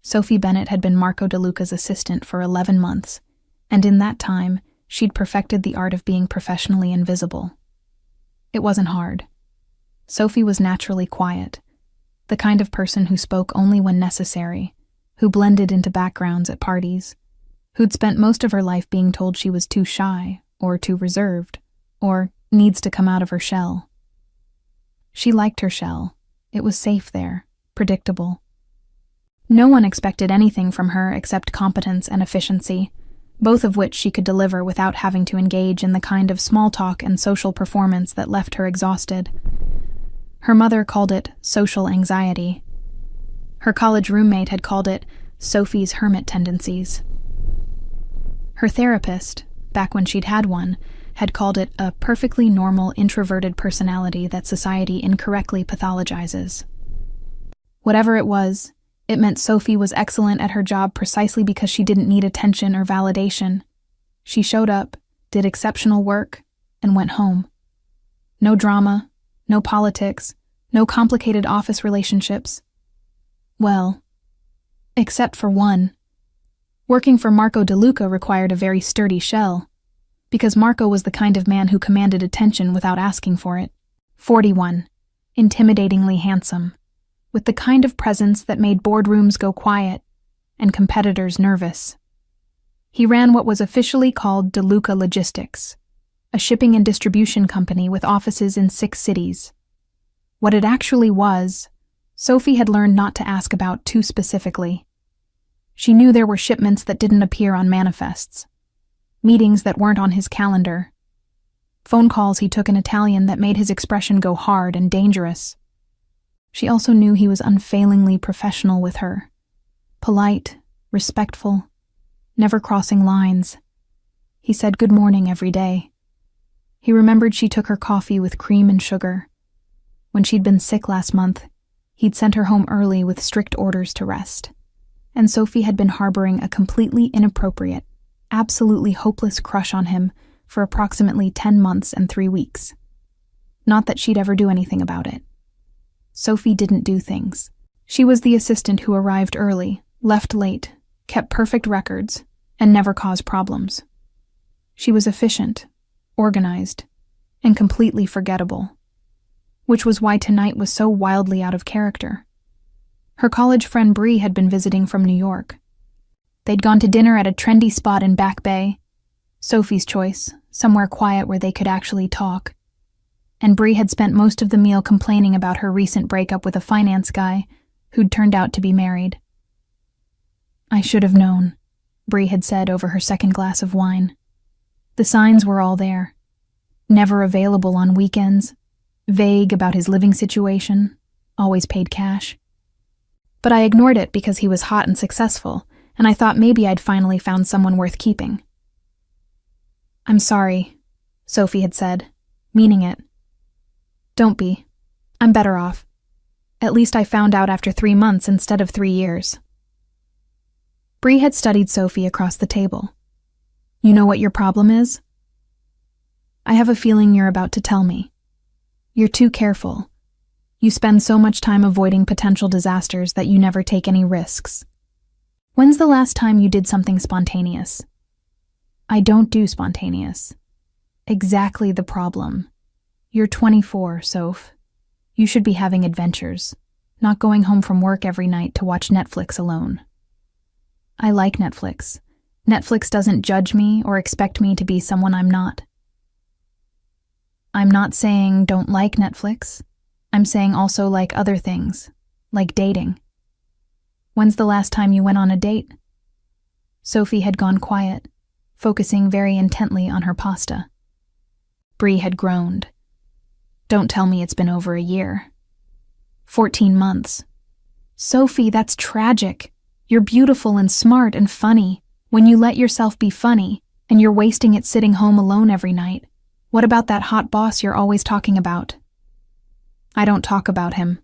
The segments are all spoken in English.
Sophie Bennett had been Marco DeLuca's assistant for 11 months, and in that time, she'd perfected the art of being professionally invisible. It wasn't hard. Sophie was naturally quiet, the kind of person who spoke only when necessary, who blended into backgrounds at parties, who'd spent most of her life being told she was too shy, or too reserved, or needs to come out of her shell. She liked her shell. It was safe there, predictable. No one expected anything from her except competence and efficiency, both of which she could deliver without having to engage in the kind of small talk and social performance that left her exhausted. Her mother called it social anxiety. Her college roommate had called it Sophie's hermit tendencies. Her therapist, back when she'd had one, had called it a perfectly normal introverted personality that society incorrectly pathologizes. Whatever it was, it meant Sophie was excellent at her job precisely because she didn't need attention or validation. She showed up, did exceptional work, and went home. No drama, no politics, no complicated office relationships. Well, except for one. Working for Marco DeLuca required a very sturdy shell, because Marco was the kind of man who commanded attention without asking for it. 41. Intimidatingly handsome, with the kind of presence that made boardrooms go quiet and competitors nervous. He ran what was officially called DeLuca Logistics, a shipping and distribution company with offices in 6 cities. What it actually was, Sophie had learned not to ask about too specifically. She knew there were shipments that didn't appear on manifests, meetings that weren't on his calendar, phone calls he took in Italian that made his expression go hard and dangerous. She also knew he was unfailingly professional with her, polite, respectful, never crossing lines. He said good morning every day. He remembered she took her coffee with cream and sugar. When she'd been sick last month, he'd sent her home early with strict orders to rest. And Sophie had been harboring a completely inappropriate, absolutely hopeless crush on him for approximately 10 months and 3 weeks. Not that she'd ever do anything about it. Sophie didn't do things. She was the assistant who arrived early, left late, kept perfect records, and never caused problems. She was efficient, organized, and completely forgettable, which was why tonight was so wildly out of character. Her college friend Bree had been visiting from New York. They'd gone to dinner at a trendy spot in Back Bay, Sophie's choice, somewhere quiet where they could actually talk. And Bree had spent most of the meal complaining about her recent breakup with a finance guy who'd turned out to be married. "I should have known," Bree had said over her second glass of wine. The signs were all there. Never available on weekends, vague about his living situation, always paid cash. But I ignored it because he was hot and successful, and I thought maybe I'd finally found someone worth keeping. "I'm sorry," Sophie had said, meaning it. "Don't be. I'm better off. At least I found out after 3 months instead of 3 years. Bree had studied Sophie across the table. "You know what your problem is? I have a feeling you're about to tell me. You're too careful. You spend so much time avoiding potential disasters that you never take any risks. When's the last time you did something spontaneous?" "I don't do spontaneous." "Exactly the problem. You're 24, Soph. You should be having adventures, not going home from work every night to watch Netflix alone." "I like Netflix. Netflix doesn't judge me or expect me to be someone I'm not." "I'm not saying don't like Netflix. I'm saying also like other things, like dating. When's the last time you went on a date?" Sophie had gone quiet, focusing very intently on her pasta. Bree had groaned. "Don't tell me it's been over a year." 14 months. "Sophie, that's tragic. You're beautiful and smart and funny. When you let yourself be funny, and you're wasting it sitting home alone every night. What about that hot boss you're always talking about?" "I don't talk about him."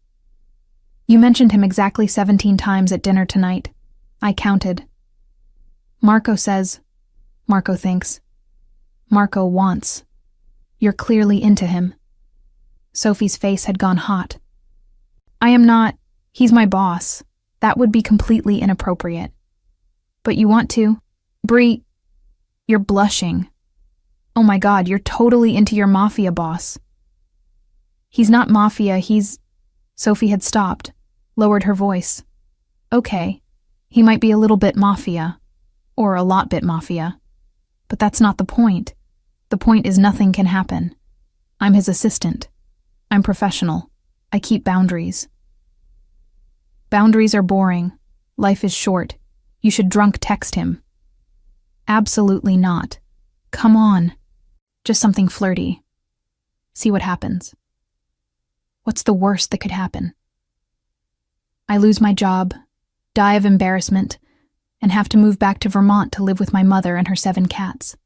"You mentioned him exactly 17 times at dinner tonight. I counted." "Marco says," Marco thinks. "Marco wants. You're clearly into him." Sophie's face had gone hot. "I am not. He's my boss. That would be completely inappropriate. But you want to? Bree, you're blushing. Oh my God, you're totally into your Mafia boss. He's not Mafia, he's... Sophie had stopped, lowered her voice. Okay, he might be a little bit Mafia, or a lot bit Mafia. But that's not the point. The point is nothing can happen. I'm his assistant. I'm professional. I keep boundaries. Boundaries are boring. Life is short. You should drunk text him. Absolutely not. Come on. Just something flirty. See what happens. What's the worst that could happen? I lose my job, die of embarrassment, and have to move back to Vermont to live with my mother and her 7 cats.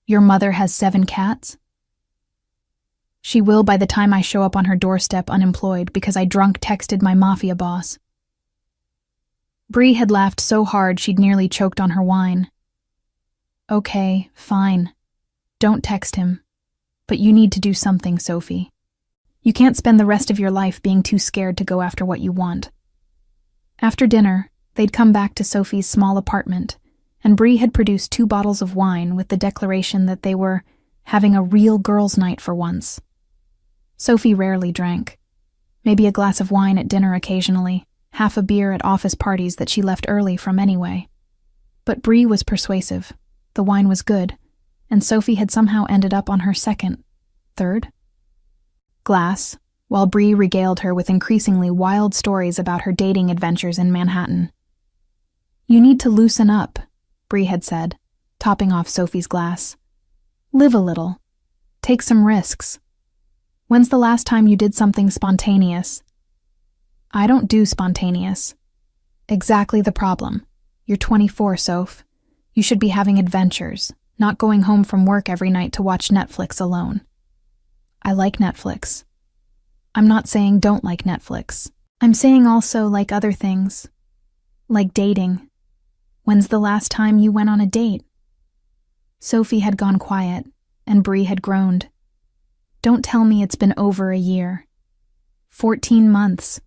Your mother has 7 cats? She will by the time I show up on her doorstep unemployed because I drunk texted my Mafia boss. Bree had laughed so hard she'd nearly choked on her wine. Okay, fine. Don't text him. But you need to do something, Sophie. You can't spend the rest of your life being too scared to go after what you want. After dinner, they'd come back to Sophie's small apartment, and Bree had produced 2 bottles of wine with the declaration that they were having a real girls' night for once. Sophie rarely drank. Maybe a glass of wine at dinner occasionally, half a beer at office parties that she left early from anyway. But Bree was persuasive, the wine was good, and Sophie had somehow ended up on her third glass, while Bree regaled her with increasingly wild stories about her dating adventures in Manhattan. You need to loosen up, Bree had said, topping off Sophie's glass. Live a little. Take some risks. When's the last time you did something spontaneous? I don't do spontaneous. Exactly the problem. You're 24, Soph. You should be having adventures, not going home from work every night to watch Netflix alone. I like Netflix. I'm not saying don't like Netflix. I'm saying also like other things. Like dating. When's the last time you went on a date? Sophie had gone quiet, and Bree had groaned. Don't tell me it's been over a year. 14 months.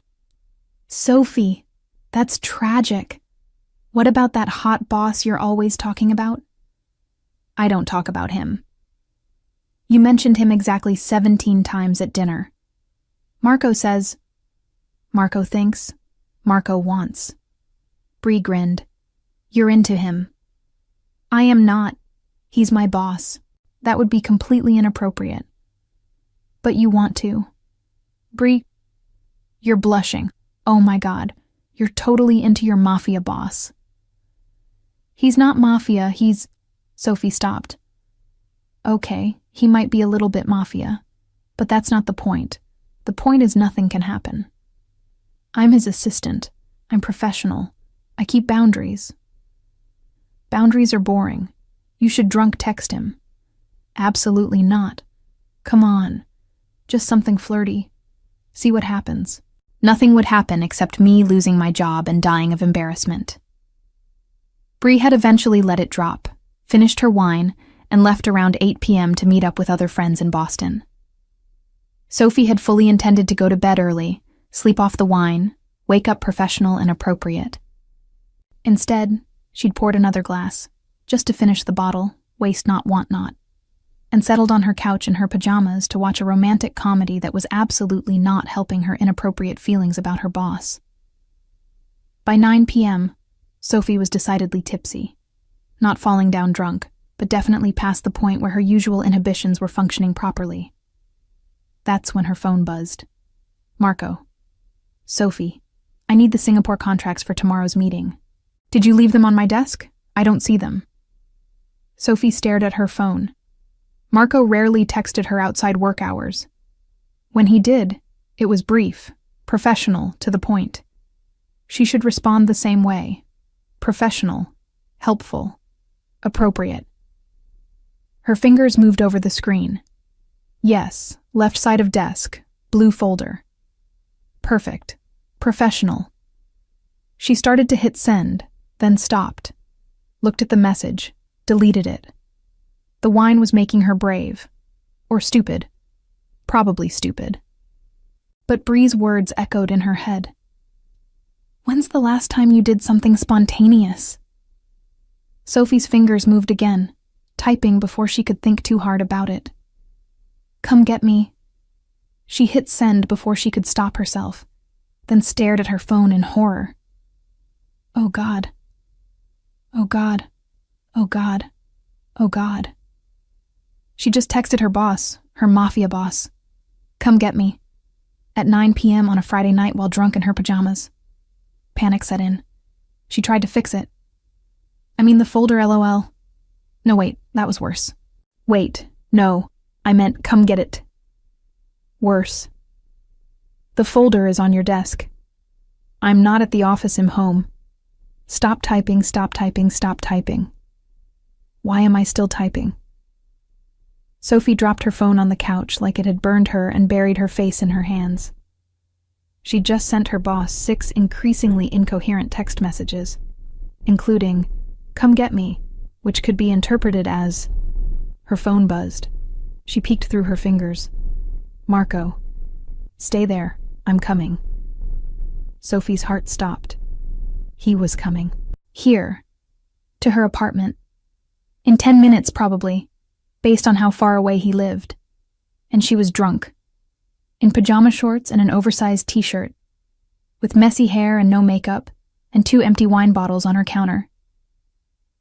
Sophie, that's tragic. What about that hot boss you're always talking about? I don't talk about him. You mentioned him exactly 17 times at dinner. Marco says, Marco thinks, Marco wants. Bree grinned. You're into him. I am not. He's my boss. That would be completely inappropriate. But you want to. Bree, you're blushing. Oh my God, you're totally into your Mafia boss. He's not Mafia, he's... Sophie stopped. Okay, he might be a little bit Mafia, but that's not the point. The point is nothing can happen. I'm his assistant. I'm professional. I keep boundaries. Boundaries are boring. You should drunk text him. Absolutely not. Come on. Just something flirty. See what happens. Nothing would happen except me losing my job and dying of embarrassment. Bree had eventually let it drop, finished her wine, and left around 8 p.m. to meet up with other friends in Boston. Sophie had fully intended to go to bed early, sleep off the wine, wake up professional and appropriate. Instead, she'd poured another glass, just to finish the bottle, waste not, want not, and settled on her couch in her pajamas to watch a romantic comedy that was absolutely not helping her inappropriate feelings about her boss. By 9 p.m., Sophie was decidedly tipsy, not falling down drunk, but definitely past the point where her usual inhibitions were functioning properly. That's when her phone buzzed. Marco. Sophie, I need the Singapore contracts for tomorrow's meeting. Did you leave them on my desk? I don't see them. Sophie stared at her phone. Marco rarely texted her outside work hours. When he did, it was brief, professional, to the point. She should respond the same way. Professional, helpful, appropriate. Her fingers moved over the screen. Yes, left side of desk, blue folder. Perfect. Professional. She started to hit send, then stopped. Looked at the message, deleted it. The wine was making her brave. Or stupid. Probably stupid. But Bree's words echoed in her head. When's the last time you did something spontaneous? Sophie's fingers moved again, typing before she could think too hard about it. Come get me. She hit send before she could stop herself, then stared at her phone in horror. Oh God. Oh God. Oh God. Oh God. She just texted her boss, her Mafia boss. Come get me. At 9 p.m. on a Friday night while drunk in her pajamas. Panic set in. She tried to fix it. I mean the folder, LOL. No, wait, that was worse. Wait, no, I meant come get it. Worse. The folder is on your desk. I'm not at the office, I'm home. Stop typing, stop typing, stop typing. Why am I still typing? Sophie dropped her phone on the couch like it had burned her and buried her face in her hands. She'd just sent her boss 6 increasingly incoherent text messages, including, come get me, which could be interpreted as... Her phone buzzed. She peeked through her fingers. Marco. Stay there, I'm coming. Sophie's heart stopped. He was coming. Here. To her apartment. In 10 minutes, probably, based on how far away he lived. And she was drunk. In pajama shorts and an oversized t-shirt, with messy hair and no makeup, and 2 empty wine bottles on her counter.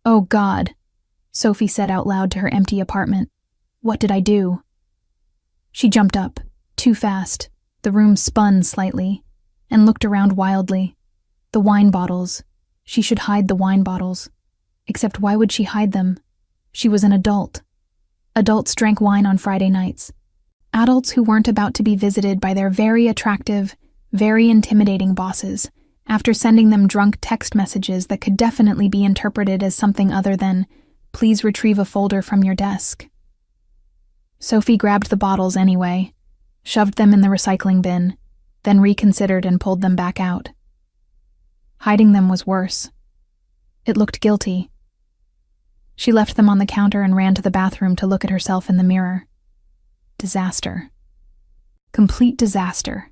Oh God, Sophie said out loud to her empty apartment. What did I do? She jumped up, too fast. The room spun slightly, and looked around wildly. The wine bottles. She should hide the wine bottles. Except why would she hide them? She was an adult. Adults drank wine on Friday nights. Adults who weren't about to be visited by their very attractive, very intimidating bosses after sending them drunk text messages that could definitely be interpreted as something other than, please retrieve a folder from your desk. Sophie grabbed the bottles anyway, shoved them in the recycling bin, then reconsidered and pulled them back out. Hiding them was worse. It looked guilty. She left them on the counter and ran to the bathroom to look at herself in the mirror. Disaster. Complete disaster.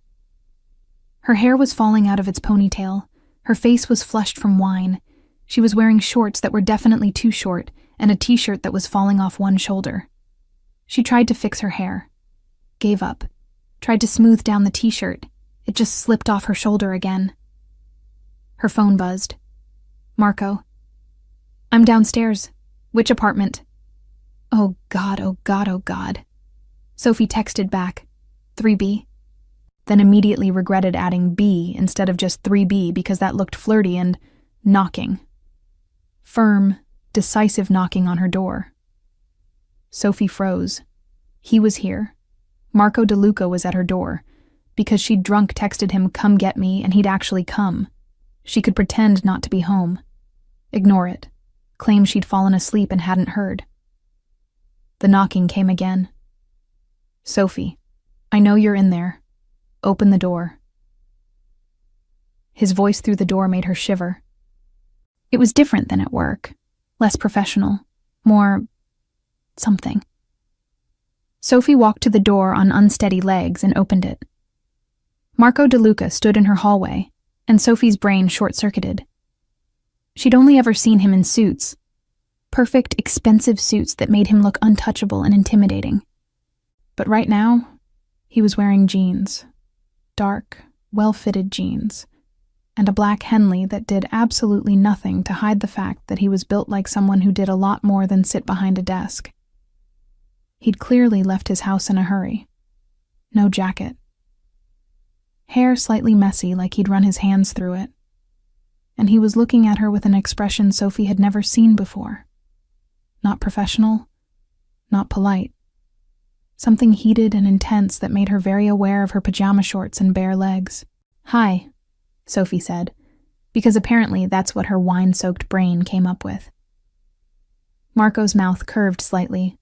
Her hair was falling out of its ponytail. Her face was flushed from wine. She was wearing shorts that were definitely too short and a t-shirt that was falling off one shoulder. She tried to fix her hair. Gave up. Tried to smooth down the t-shirt. It just slipped off her shoulder again. Her phone buzzed. Marco. I'm downstairs. Which apartment? Oh God, oh God, oh God. Sophie texted back, 3B, then immediately regretted adding B instead of just 3B because that looked flirty and knocking. Firm, decisive knocking on her door. Sophie froze. He was here. Marco DeLuca was at her door, because she'd drunk texted him, come get me, and he'd actually come. She could pretend not to be home. Ignore it. Claim she'd fallen asleep and hadn't heard. The knocking came again. Sophie, I know you're in there. Open the door. His voice through the door made her shiver. It was different than at work. Less professional. More... something. Sophie walked to the door on unsteady legs and opened it. Marco DeLuca stood in her hallway, and Sophie's brain short-circuited. She'd only ever seen him in suits. Perfect, expensive suits that made him look untouchable and intimidating. But right now, he was wearing jeans. Dark, well-fitted jeans. And a black Henley that did absolutely nothing to hide the fact that he was built like someone who did a lot more than sit behind a desk. He'd clearly left his house in a hurry. No jacket. Hair slightly messy like he'd run his hands through it. And he was looking at her with an expression Sophie had never seen before. Not professional, not polite. Something heated and intense that made her very aware of her pajama shorts and bare legs. Hi, Sophie said, because apparently that's what her wine-soaked brain came up with. Marco's mouth curved slightly.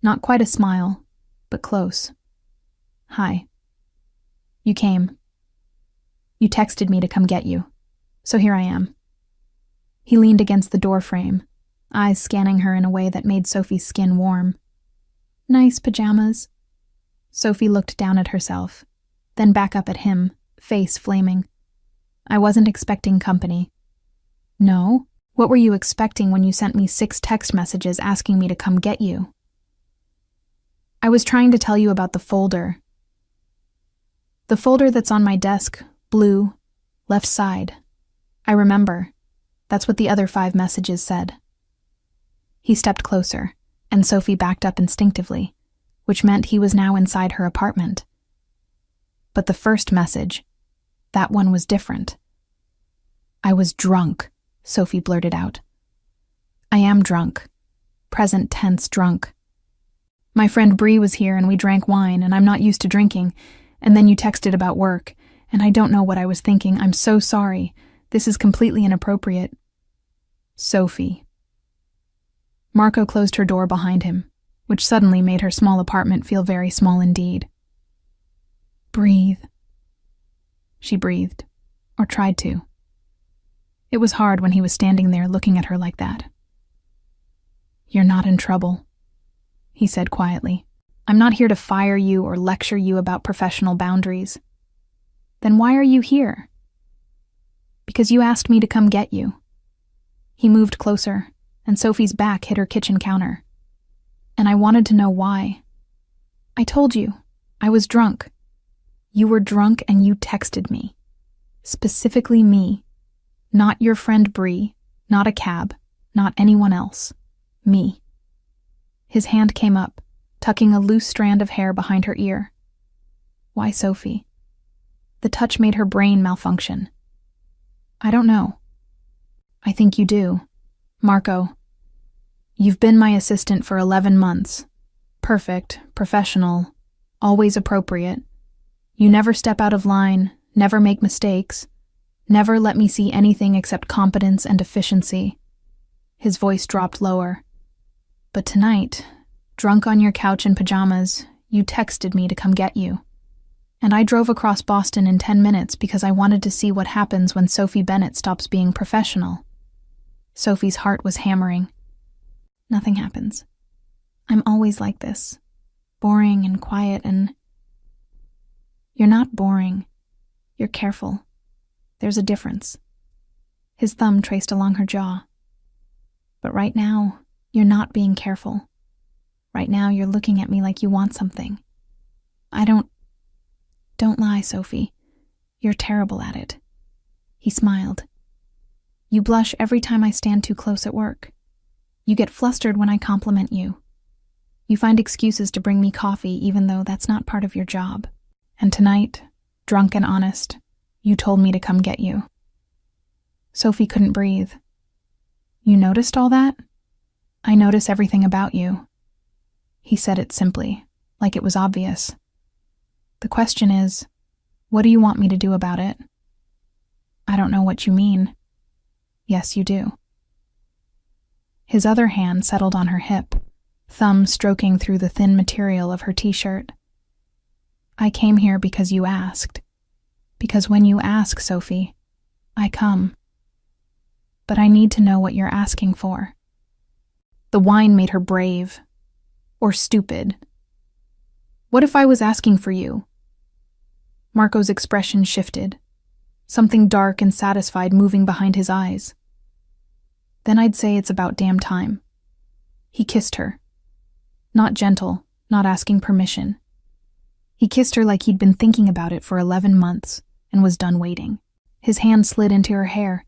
Not quite a smile, but close. Hi. You came. You texted me to come get you, so here I am. He leaned against the door frame, eyes scanning her in a way that made Sophie's skin warm. Nice pajamas. Sophie looked down at herself, then back up at him, face flaming. I wasn't expecting company. No? What were you expecting when you sent me 6 text messages asking me to come get you? I was trying to tell you about the folder. The folder that's on my desk, blue, left side. I remember. That's what the other 5 messages said. He stepped closer, and Sophie backed up instinctively, which meant he was now inside her apartment. But the first message, that one was different. I was drunk, Sophie blurted out. I am drunk. Present tense drunk. My friend Bree was here and we drank wine, and I'm not used to drinking, and then you texted about work, and I don't know what I was thinking. I'm so sorry. This is completely inappropriate. Sophie. Marco closed her door behind him, which suddenly made her small apartment feel very small indeed. Breathe. She breathed, or tried to. It was hard when he was standing there looking at her like that. You're not in trouble, he said quietly. I'm not here to fire you or lecture you about professional boundaries. Then why are you here? Because you asked me to come get you. He moved closer, and Sophie's back hit her kitchen counter. And I wanted to know why. I told you, I was drunk. You were drunk and you texted me. Specifically me. Not your friend Bree, not a cab, not anyone else. Me. His hand came up, tucking a loose strand of hair behind her ear. Why Sophie? The touch made her brain malfunction. I don't know. I think you do. Marco, you've been my assistant for 11 months. Perfect, professional, always appropriate. You never step out of line, never make mistakes, never let me see anything except competence and efficiency. His voice dropped lower. But tonight, drunk on your couch in pajamas, you texted me to come get you. And I drove across Boston in 10 minutes because I wanted to see what happens when Sophie Bennett stops being professional. Sophie's heart was hammering. Nothing happens. I'm always like this. Boring and quiet and... You're not boring. You're careful. There's a difference. His thumb traced along her jaw. But right now, you're not being careful. Right now, you're looking at me like you want something. Don't lie, Sophie. You're terrible at it. He smiled. You blush every time I stand too close at work. You get flustered when I compliment you. You find excuses to bring me coffee even though that's not part of your job. And tonight, drunk and honest, you told me to come get you. Sophie couldn't breathe. You noticed all that? I notice everything about you. He said it simply, like it was obvious. The question is, what do you want me to do about it? I don't know what you mean. Yes, you do. His other hand settled on her hip, thumb stroking through the thin material of her t-shirt. I came here because you asked. Because when you ask, Sophie, I come. But I need to know what you're asking for. The wine made her brave. Or stupid. What if I was asking for you? Marco's expression shifted, something dark and satisfied moving behind his eyes. Then I'd say it's about damn time. He kissed her. Not gentle, not asking permission. He kissed her like he'd been thinking about it for 11 months and was done waiting. His hand slid into her hair,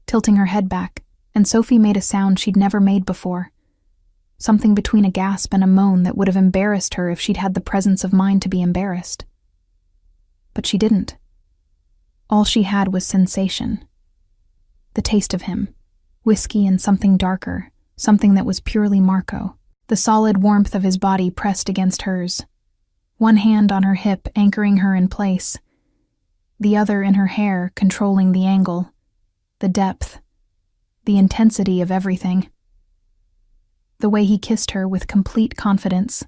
tilting her head back, and Sophie made a sound she'd never made before. Something between a gasp and a moan that would have embarrassed her if she'd had the presence of mind to be embarrassed. But she didn't. All she had was sensation. The taste of him, whiskey and something darker, something that was purely Marco. The solid warmth of his body pressed against hers. One hand on her hip anchoring her in place, the other in her hair controlling the angle, the depth, the intensity of everything. The way he kissed her with complete confidence,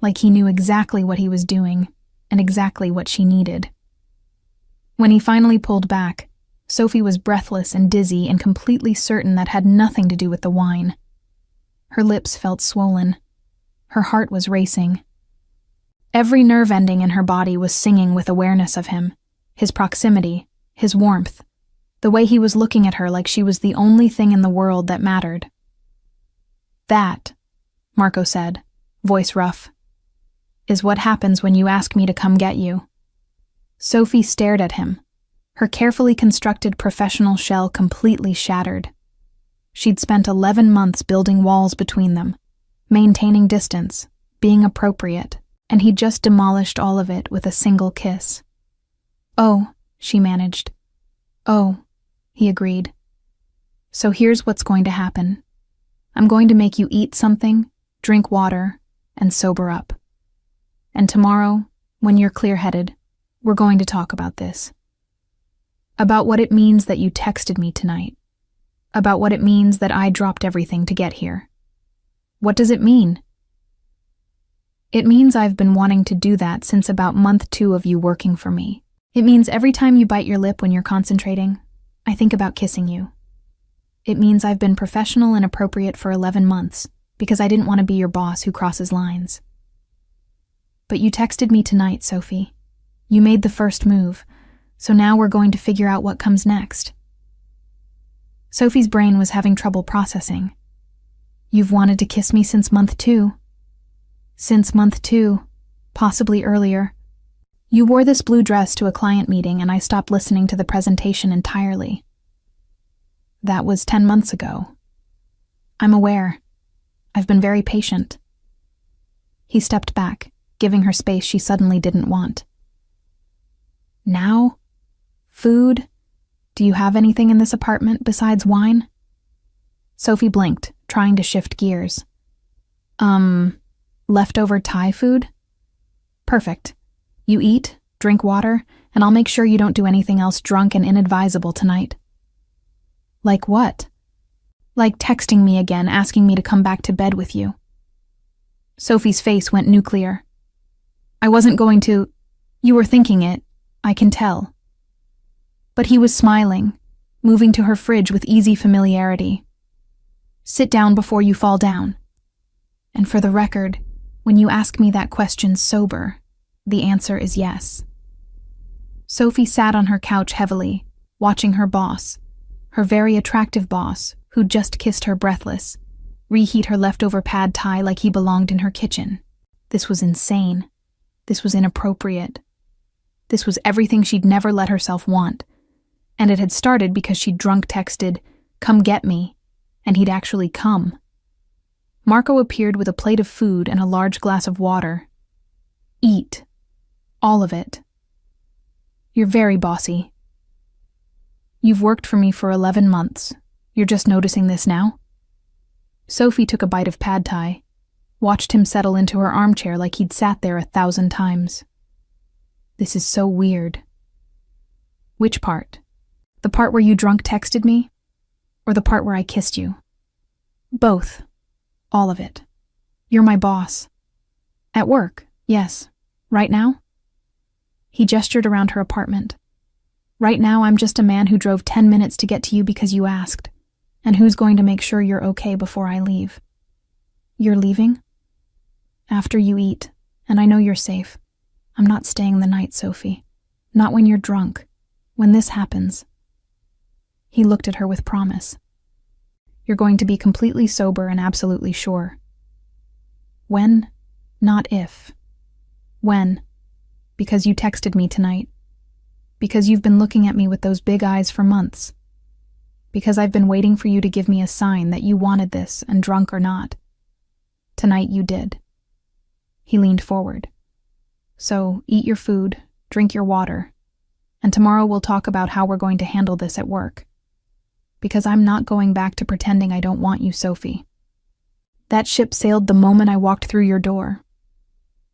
like he knew exactly what he was doing and exactly what she needed. When he finally pulled back, Sophie was breathless and dizzy and completely certain that had nothing to do with the wine. Her lips felt swollen. Her heart was racing. Every nerve ending in her body was singing with awareness of him, his proximity, his warmth, the way he was looking at her like she was the only thing in the world that mattered. "That," Marco said, voice rough, "is what happens when you ask me to come get you." Sophie stared at him, her carefully constructed professional shell completely shattered. She'd spent 11 months building walls between them, maintaining distance, being appropriate, and he'd just demolished all of it with a single kiss. "Oh," she managed. "Oh," he agreed. "So here's what's going to happen. I'm going to make you eat something, drink water, and sober up. And tomorrow, when you're clear-headed, we're going to talk about this. About what it means that you texted me tonight. About what it means that I dropped everything to get here. What does it mean?" "It means I've been wanting to do that since about month 2 of you working for me. It means every time you bite your lip when you're concentrating, I think about kissing you. It means I've been professional and appropriate for 11 months because I didn't want to be your boss who crosses lines. But you texted me tonight, Sophie. You made the first move, so now we're going to figure out what comes next." Sophie's brain was having trouble processing. "You've wanted to kiss me since month 2. Since month 2, possibly earlier. You wore this blue dress to a client meeting and I stopped listening to the presentation entirely. That was 10 months ago. I'm aware. I've been very patient." He stepped back, giving her space she suddenly didn't want. "Now? Food? Do you have anything in this apartment besides wine?" Sophie blinked, trying to shift gears. Leftover Thai food? Perfect. You eat, drink water, and I'll make sure you don't do anything else drunk and inadvisable tonight." "Like what?" "Like texting me again, asking me to come back to bed with you." Sophie's face went nuclear. "I wasn't going to. You were thinking it, I can tell." But he was smiling, moving to her fridge with easy familiarity. "Sit down before you fall down. And for the record, when you ask me that question sober, the answer is yes." Sophie sat on her couch heavily, watching her boss, her very attractive boss, who'd just kissed her breathless, reheat her leftover pad thai like he belonged in her kitchen. This was insane. This was inappropriate. This was everything she'd never let herself want. And it had started because she'd drunk texted, "Come get me," and he'd actually come. Marco appeared with a plate of food and a large glass of water. "Eat. All of it. You're very bossy. You've worked for me for 11 months. You're just noticing this now?" Sophie took a bite of pad thai, watched him settle into her armchair like he'd sat there 1,000 times. "This is so weird." "Which part? The part where you drunk texted me? Or the part where I kissed you?" "Both. All of it. You're my boss." "At work, yes. Right now?" He gestured around her apartment. "Right now I'm just a man who drove 10 minutes to get to you because you asked, and who's going to make sure you're okay before I leave." "You're leaving?" "After you eat, and I know you're safe. I'm not staying the night, Sophie. Not when you're drunk. When this happens." He looked at her with promise. "You're going to be completely sober and absolutely sure." "When? Not if." "When? Because you texted me tonight. Because you've been looking at me with those big eyes for months. Because I've been waiting for you to give me a sign that you wanted this, and drunk or not. Tonight you did." He leaned forward. "So eat your food, drink your water, and tomorrow we'll talk about how we're going to handle this at work. Because I'm not going back to pretending I don't want you, Sophie. That ship sailed the moment I walked through your door."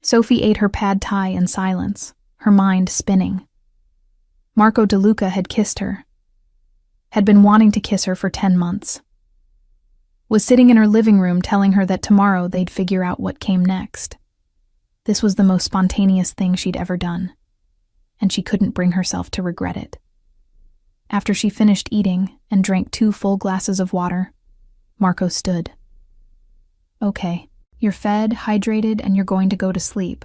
Sophie ate her pad thai in silence, her mind spinning. Marco DeLuca had kissed her. Had been wanting to kiss her for 10 months. Was sitting in her living room telling her that tomorrow they'd figure out what came next. This was the most spontaneous thing she'd ever done, and she couldn't bring herself to regret it. After she finished eating and drank 2 full glasses of water, Marco stood. "Okay, you're fed, hydrated, and you're going to go to sleep.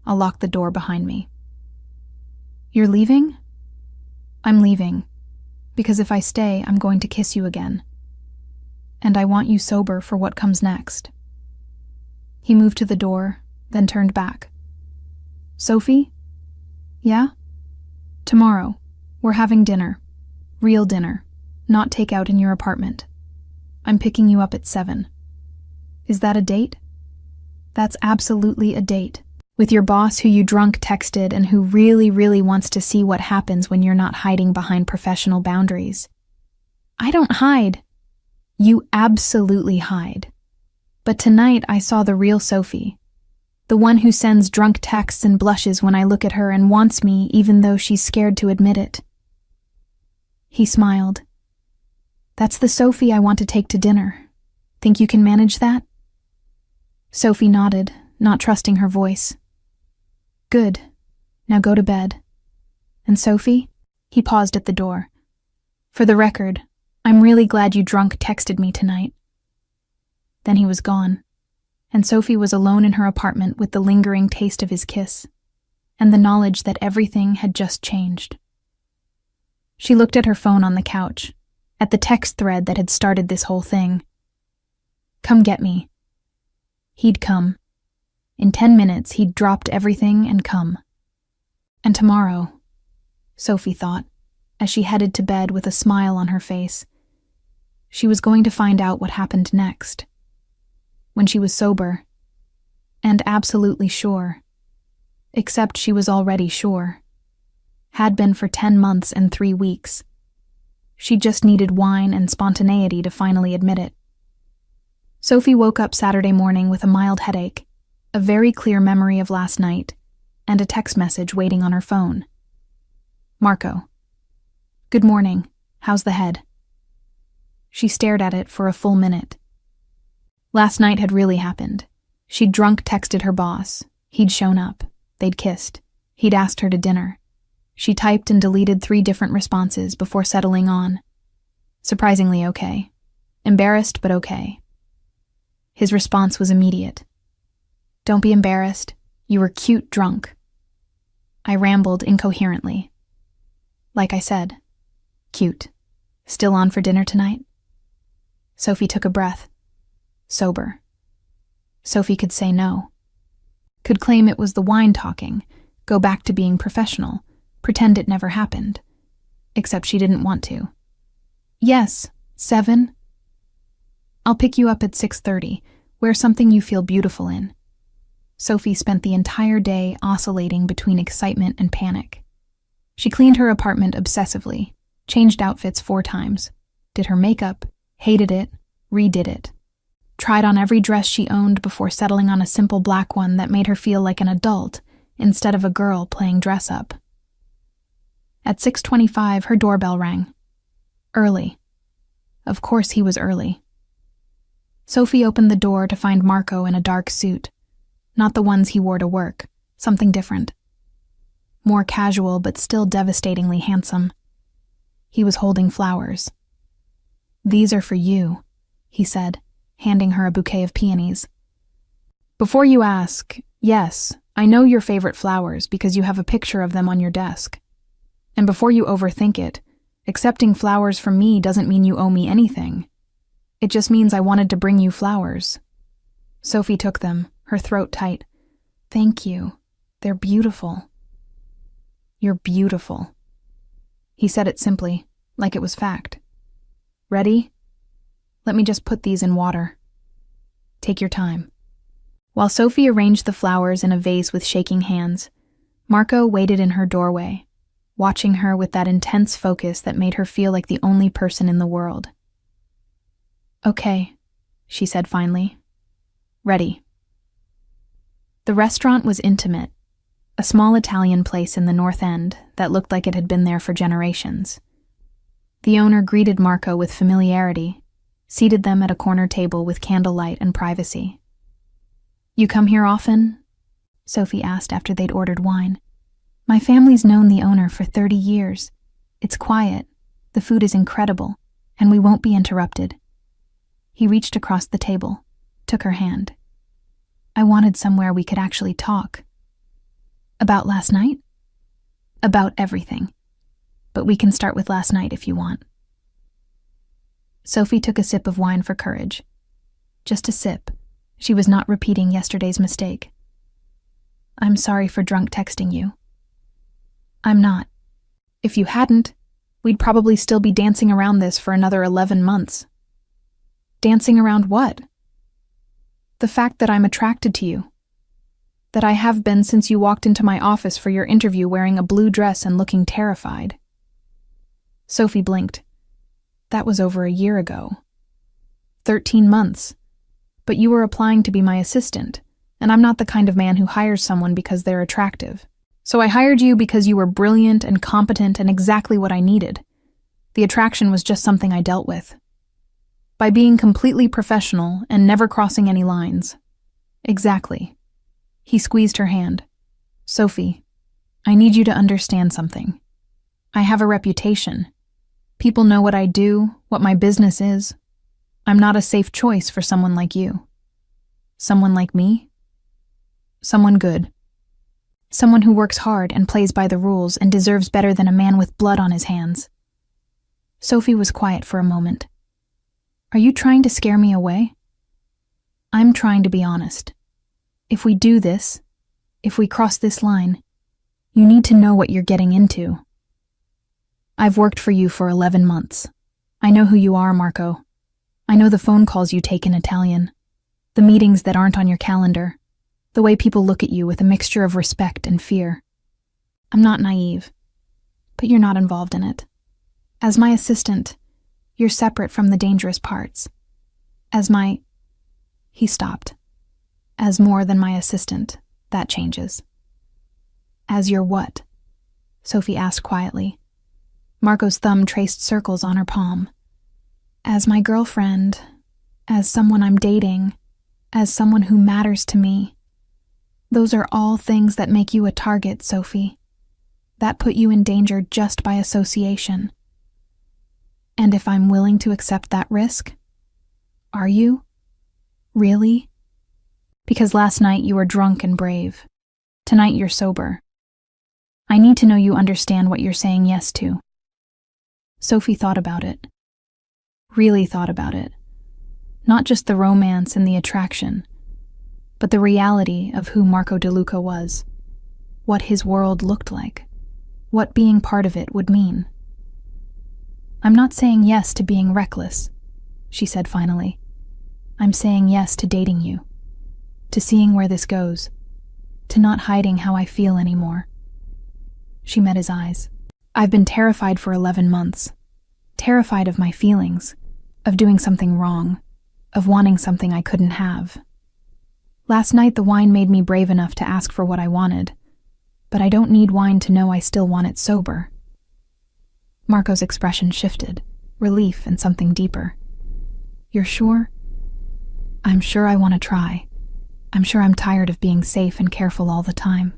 I'll lock the door behind me." "You're leaving?" I'm leaving, because if I stay, I'm going to kiss you again. And I want you sober for what comes next. He moved to the door, then turned back. Sophie? Yeah? Tomorrow, we're having dinner. Real dinner, not takeout in your apartment. I'm picking you up at 7. Is that a date? That's absolutely a date. With your boss who you drunk texted and who really, really wants to see what happens when you're not hiding behind professional boundaries. I don't hide. You absolutely hide. But tonight I saw the real Sophie. The one who sends drunk texts and blushes when I look at her and wants me even though she's scared to admit it. He smiled. That's the Sophie I want to take to dinner. Think you can manage that? Sophie nodded, not trusting her voice. Good. Now go to bed. And Sophie? He paused at the door. For the record, I'm really glad you drunk texted me tonight. Then he was gone, and Sophie was alone in her apartment with the lingering taste of his kiss, and the knowledge that everything had just changed. She looked at her phone on the couch, at the text thread that had started this whole thing. Come get me. He'd come. In 10 minutes, he'd dropped everything and come. And tomorrow, Sophie thought, as she headed to bed with a smile on her face, she was going to find out what happened next. When she was sober, and absolutely sure, except she was already sure, had been for 10 months and 3 weeks. She just needed wine and spontaneity to finally admit it. Sophie woke up Saturday morning with a mild headache, a very clear memory of last night, and a text message waiting on her phone. Marco. Good morning. How's the head? She stared at it for a full minute. Last night had really happened. She'd drunk texted her boss. He'd shown up. They'd kissed. He'd asked her to dinner. She typed and deleted 3 different responses before settling on. Surprisingly okay. Embarrassed, but okay. His response was immediate. Don't be embarrassed. You were cute drunk. I rambled incoherently. Like I said, cute. Still on for dinner tonight? Sophie took a breath. Sober. Sophie could say no. Could claim it was the wine talking, go back to being professional, pretend it never happened. Except she didn't want to. Yes, 7. I'll pick you up at 6:30. Wear something you feel beautiful in. Sophie spent the entire day oscillating between excitement and panic. She cleaned her apartment obsessively, changed outfits 4 times, did her makeup, hated it, redid it. Tried on every dress she owned before settling on a simple black one that made her feel like an adult instead of a girl playing dress-up. At 6:25, her doorbell rang. Early. Of course he was early. Sophie opened the door to find Marco in a dark suit. Not the ones he wore to work, something different. More casual but still devastatingly handsome. He was holding flowers. These are for you, he said, handing her a bouquet of peonies. Before you ask, yes, I know your favorite flowers because you have a picture of them on your desk. And before you overthink it, accepting flowers from me doesn't mean you owe me anything. It just means I wanted to bring you flowers. Sophie took them, her throat tight. Thank you. They're beautiful. You're beautiful. He said it simply, like it was fact. Ready? Let me just put these in water. Take your time. While Sophie arranged the flowers in a vase with shaking hands, Marco waited in her doorway, watching her with that intense focus that made her feel like the only person in the world. Okay, she said finally. Ready. The restaurant was intimate, a small Italian place in the North End that looked like it had been there for generations. The owner greeted Marco with familiarity, seated them at a corner table with candlelight and privacy. You come here often? Sophie asked after they'd ordered wine. My family's known the owner for 30 years. It's quiet, the food is incredible, and we won't be interrupted. He reached across the table, took her hand. I wanted somewhere we could actually talk. About last night? About everything. but we can start with last night if you want. Sophie took a sip of wine for courage. Just a sip. She was not repeating yesterday's mistake. I'm sorry for drunk texting you. I'm not. If you hadn't, we'd probably still be dancing around this for another 11 months. Dancing around what? The fact that I'm attracted to you. That I have been since you walked into my office for your interview wearing a blue dress and looking terrified. Sophie blinked. That was over a year ago. 13 months. But you were applying to be my assistant, and I'm not the kind of man who hires someone because they're attractive. So I hired you because you were brilliant and competent and exactly what I needed. The attraction was just something I dealt with. By being completely professional and never crossing any lines. Exactly. He squeezed her hand. Sophie, I need you to understand something. I have a reputation. People know what I do, what my business is. I'm not a safe choice for someone like you. Someone like me? Someone good. Someone who works hard and plays by the rules and deserves better than a man with blood on his hands. Sophie was quiet for a moment. Are you trying to scare me away? I'm trying to be honest. If we do this, if we cross this line, you need to know what you're getting into. I've worked for you for 11 months. I know who you are, Marco. I know the phone calls you take in Italian, the meetings that aren't on your calendar, the way people look at you with a mixture of respect and fear. I'm not naive, but you're not involved in it. As my assistant, you're separate from the dangerous parts. He stopped. As more than my assistant, that changes. As your what? Sophie asked quietly. Marco's thumb traced circles on her palm. As my girlfriend, as someone I'm dating, as someone who matters to me. Those are all things that make you a target, Sophie. That put you in danger just by association. And if I'm willing to accept that risk? Are you? Really? Because last night you were drunk and brave. Tonight you're sober. I need to know you understand what you're saying yes to. Sophie thought about it. Really thought about it. Not just the romance and the attraction, but the reality of who Marco DeLuca was. What his world looked like. What being part of it would mean. I'm not saying yes to being reckless, she said finally. I'm saying yes to dating you. To seeing where this goes, to not hiding how I feel anymore. She met his eyes. I've been terrified for 11 months. Terrified of my feelings, of doing something wrong, of wanting something I couldn't have. Last night the wine made me brave enough to ask for what I wanted, but I don't need wine to know I still want it sober. Marco's expression shifted, relief and something deeper. You're sure? I'm sure I want to try. I'm sure I'm tired of being safe and careful all the time.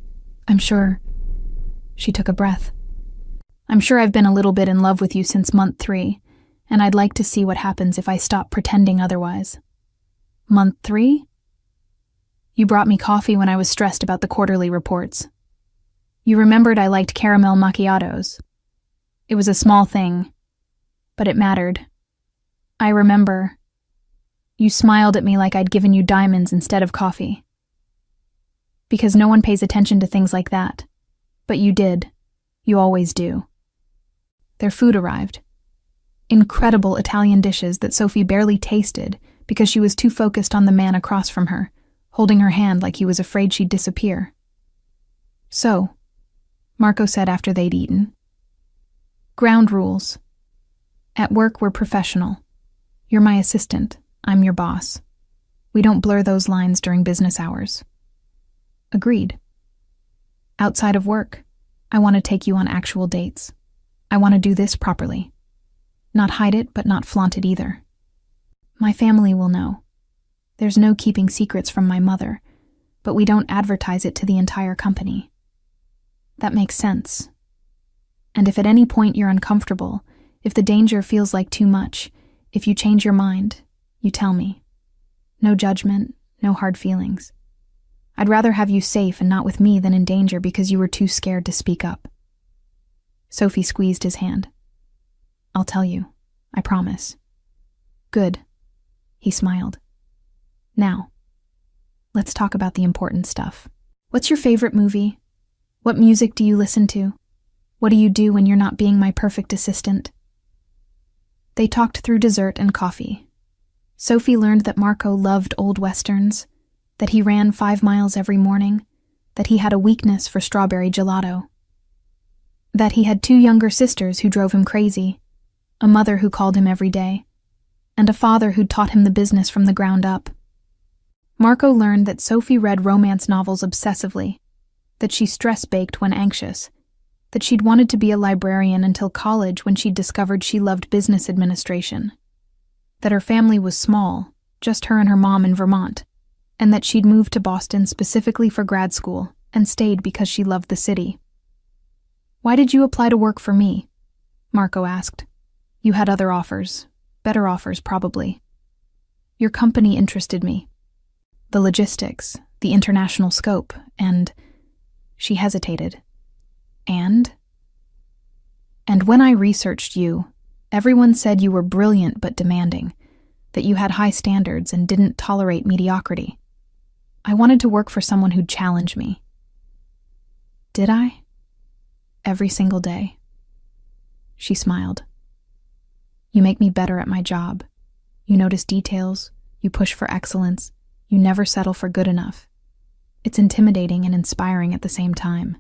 I'm sure... She took a breath. I'm sure I've been a little bit in love with you since month 3, and I'd like to see what happens if I stop pretending otherwise. Month 3? You brought me coffee when I was stressed about the quarterly reports. You remembered I liked caramel macchiatos. It was a small thing, but it mattered. I remember... You smiled at me like I'd given you diamonds instead of coffee. Because no one pays attention to things like that. But you did. You always do. Their food arrived. Incredible Italian dishes that Sophie barely tasted because she was too focused on the man across from her, holding her hand like he was afraid she'd disappear. So, Marco said after they'd eaten. Ground rules. At work, we're professional. You're my assistant. I'm your boss. We don't blur those lines during business hours. Agreed. Outside of work, I want to take you on actual dates. I want to do this properly. Not hide it, but not flaunt it either. My family will know. There's no keeping secrets from my mother, but we don't advertise it to the entire company. That makes sense. And if at any point you're uncomfortable, if the danger feels like too much, if you change your mind, you tell me. No judgment, no hard feelings. I'd rather have you safe and not with me than in danger because you were too scared to speak up. Sophie squeezed his hand. I'll tell you. I promise. Good. He smiled. Now, let's talk about the important stuff. What's your favorite movie? What music do you listen to? What do you do when you're not being my perfect assistant? They talked through dessert and coffee. Sophie learned that Marco loved old westerns, that he ran 5 miles every morning, that he had a weakness for strawberry gelato, that he had 2 younger sisters who drove him crazy, a mother who called him every day, and a father who taught him the business from the ground up. Marco learned that Sophie read romance novels obsessively, that she stress-baked when anxious, that she'd wanted to be a librarian until college when she'd discovered she loved business administration, that her family was small, just her and her mom in Vermont, and that she'd moved to Boston specifically for grad school and stayed because she loved the city. Why did you apply to work for me? Marco asked. You had other offers, better offers probably. Your company interested me. The logistics, the international scope, and... She hesitated. And when I researched you, everyone said you were brilliant but demanding, that you had high standards and didn't tolerate mediocrity. I wanted to work for someone who'd challenge me. Did I? Every single day. She smiled. You make me better at my job. You notice details, you push for excellence, you never settle for good enough. It's intimidating and inspiring at the same time.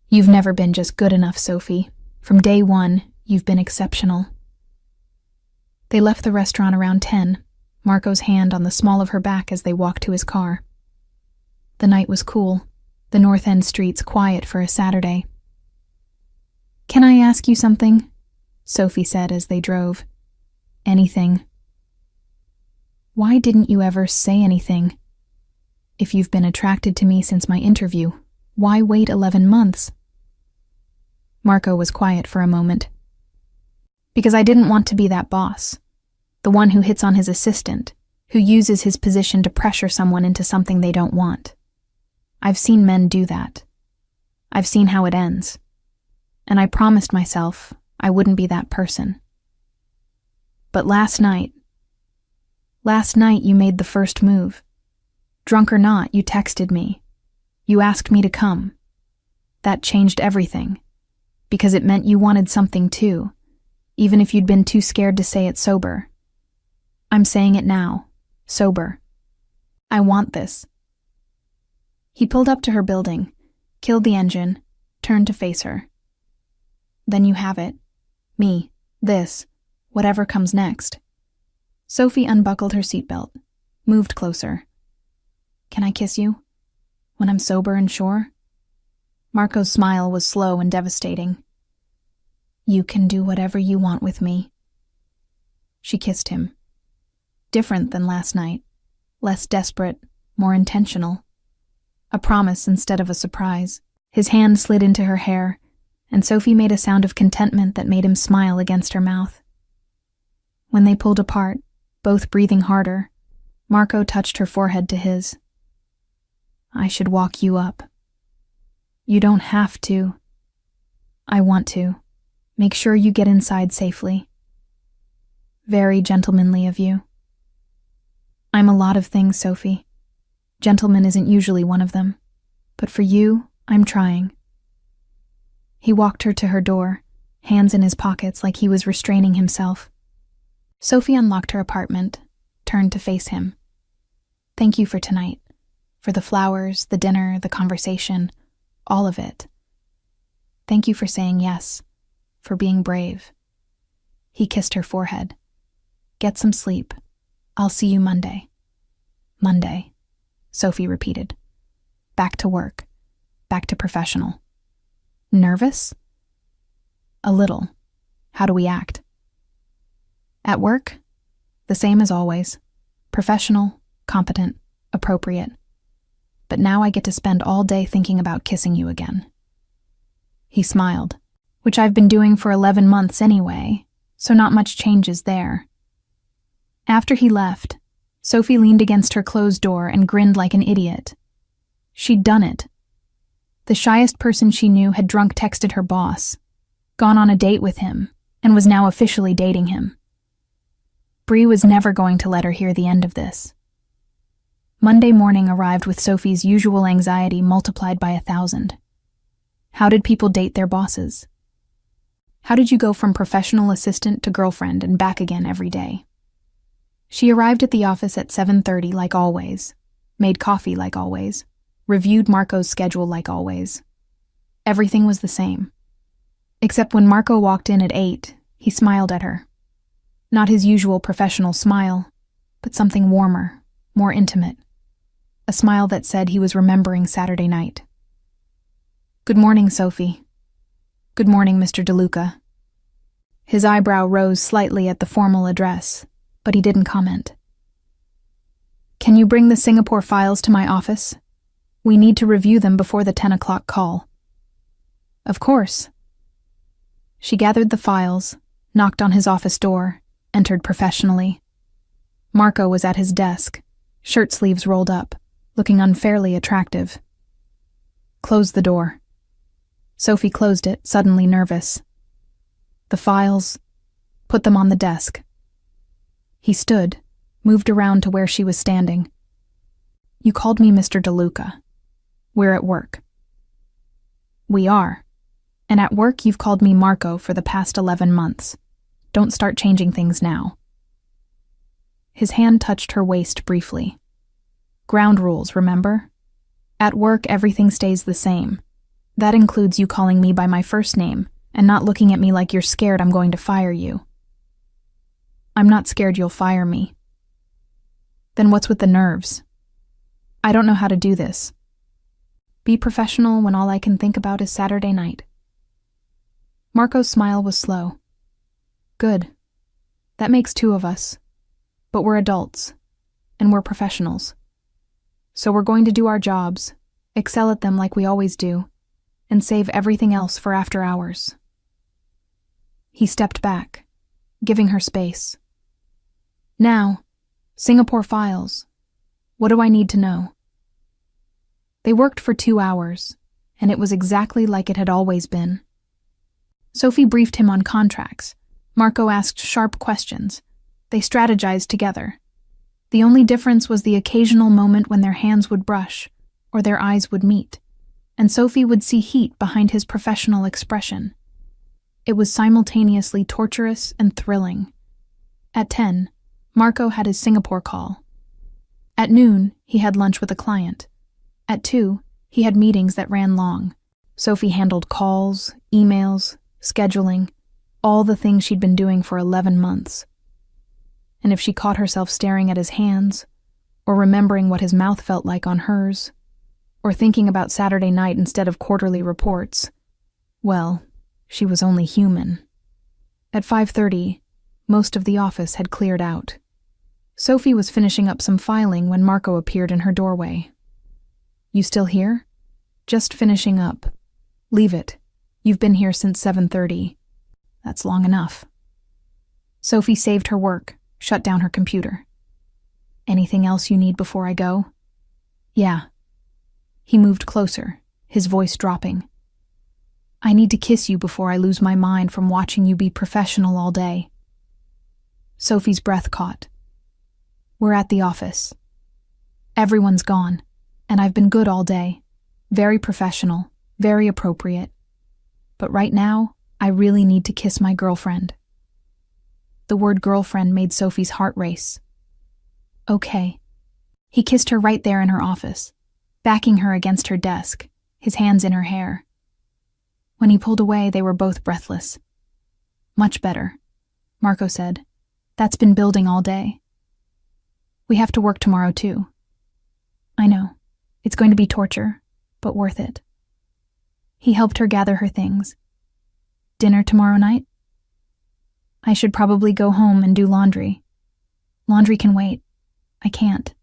You've never been just good enough, Sophie. From day one, you've been exceptional. They left the restaurant around 10, Marco's hand on the small of her back as they walked to his car. The night was cool, the North End streets quiet for a Saturday. Can I ask you something? Sophie said as they drove. Anything. Why didn't you ever say anything? If you've been attracted to me since my interview, why wait 11 months? Marco was quiet for a moment. Because I didn't want to be that boss, the one who hits on his assistant, who uses his position to pressure someone into something they don't want. I've seen men do that. I've seen how it ends. And I promised myself I wouldn't be that person. But last night you made the first move. Drunk or not, you texted me. You asked me to come. That changed everything, because it meant you wanted something too, even if you'd been too scared to say it sober. I'm saying it now, sober. I want this. He pulled up to her building, killed the engine, turned to face her. Then you have it. Me. This. Whatever comes next. Sophie unbuckled her seatbelt, moved closer. Can I kiss you? When I'm sober and sure? Marco's smile was slow and devastating. You can do whatever you want with me. She kissed him. Different than last night. Less desperate, more intentional. A promise instead of a surprise. His hand slid into her hair, and Sophie made a sound of contentment that made him smile against her mouth. When they pulled apart, both breathing harder, Marco touched her forehead to his. I should walk you up. You don't have to. I want to. Make sure you get inside safely. Very gentlemanly of you. I'm a lot of things, Sophie. Gentleman isn't usually one of them. But for you, I'm trying. He walked her to her door, hands in his pockets like he was restraining himself. Sophie unlocked her apartment, turned to face him. Thank you for tonight. For the flowers, the dinner, the conversation, all of it. Thank you for saying yes, for being brave. He kissed her forehead. Get some sleep. I'll see you Monday. Monday, Sophie repeated. Back to work. Back to professional. Nervous? A little. How do we act? At work? The same as always. Professional, competent, appropriate. But now I get to spend all day thinking about kissing you again. He smiled, which I've been doing for 11 months anyway, so not much changes there. After he left, Sophie leaned against her closed door and grinned like an idiot. She'd done it. The shyest person she knew had drunk texted her boss, gone on a date with him, and was now officially dating him. Bree was never going to let her hear the end of this. Monday morning arrived with Sophie's usual anxiety multiplied by 1,000. How did people date their bosses? How did you go from professional assistant to girlfriend and back again every day? She arrived at the office at 7:30 like always, made coffee like always, reviewed Marco's schedule like always. Everything was the same. Except when Marco walked in at 8, he smiled at her. Not his usual professional smile, but something warmer, more intimate. A smile that said he was remembering Saturday night. "Good morning, Sophie." "Good morning, Mr. DeLuca." His eyebrow rose slightly at the formal address, but he didn't comment. "Can you bring the Singapore files to my office? We need to review them before the 10 o'clock call." "Of course." She gathered the files, knocked on his office door, entered professionally. Marco was at his desk, shirt sleeves rolled up, looking unfairly attractive. "Close the door." Sophie closed it, suddenly nervous. "The files, put them on the desk." He stood, moved around to where she was standing. "You called me Mr. DeLuca. We're at work." "We are. And at work you've called me Marco for the past 11 months. Don't start changing things now." His hand touched her waist briefly. "Ground rules, remember? At work everything stays the same. That includes you calling me by my first name and not looking at me like you're scared I'm going to fire you." "I'm not scared you'll fire me." "Then what's with the nerves? I don't know how to do this. Be professional when all I can think about is Saturday night." Marco's smile was slow. "Good. That makes 2 of us. But we're adults, and we're professionals. So we're going to do our jobs, excel at them like we always do, and save everything else for after hours." He stepped back, giving her space. "Now, Singapore files. What do I need to know?" They worked for 2 hours, and it was exactly like it had always been. Sophie briefed him on contracts. Marco asked sharp questions. They strategized together. The only difference was the occasional moment when their hands would brush, or their eyes would meet, and Sophie would see heat behind his professional expression. It was simultaneously torturous and thrilling. At 10, Marco had his Singapore call. At noon, he had lunch with a client. At 2, he had meetings that ran long. Sophie handled calls, emails, scheduling, all the things she'd been doing for 11 months. And if she caught herself staring at his hands, or remembering what his mouth felt like on hers, or thinking about Saturday night instead of quarterly reports, well, she was only human. At 5:30, most of the office had cleared out. Sophie was finishing up some filing when Marco appeared in her doorway. "You still here?" "Just finishing up." "Leave it. You've been here since 7:30. That's long enough." Sophie saved her work, shut down her computer. "Anything else you need before I go?" "Yeah." He moved closer, his voice dropping. "I need to kiss you before I lose my mind from watching you be professional all day." Sophie's breath caught. "We're at the office. Everyone's gone, and I've been good all day. Very professional, very appropriate. But right now, I really need to kiss my girlfriend." The word girlfriend made Sophie's heart race. "Okay." He kissed her right there in her office, backing her against her desk, his hands in her hair. When he pulled away, they were both breathless. "Much better," Marco said. "That's been building all day. We have to work tomorrow too." "I know. It's going to be torture, but worth it." He helped her gather her things. "Dinner tomorrow night?" "I should probably go home and do laundry." "Laundry can wait. I can't."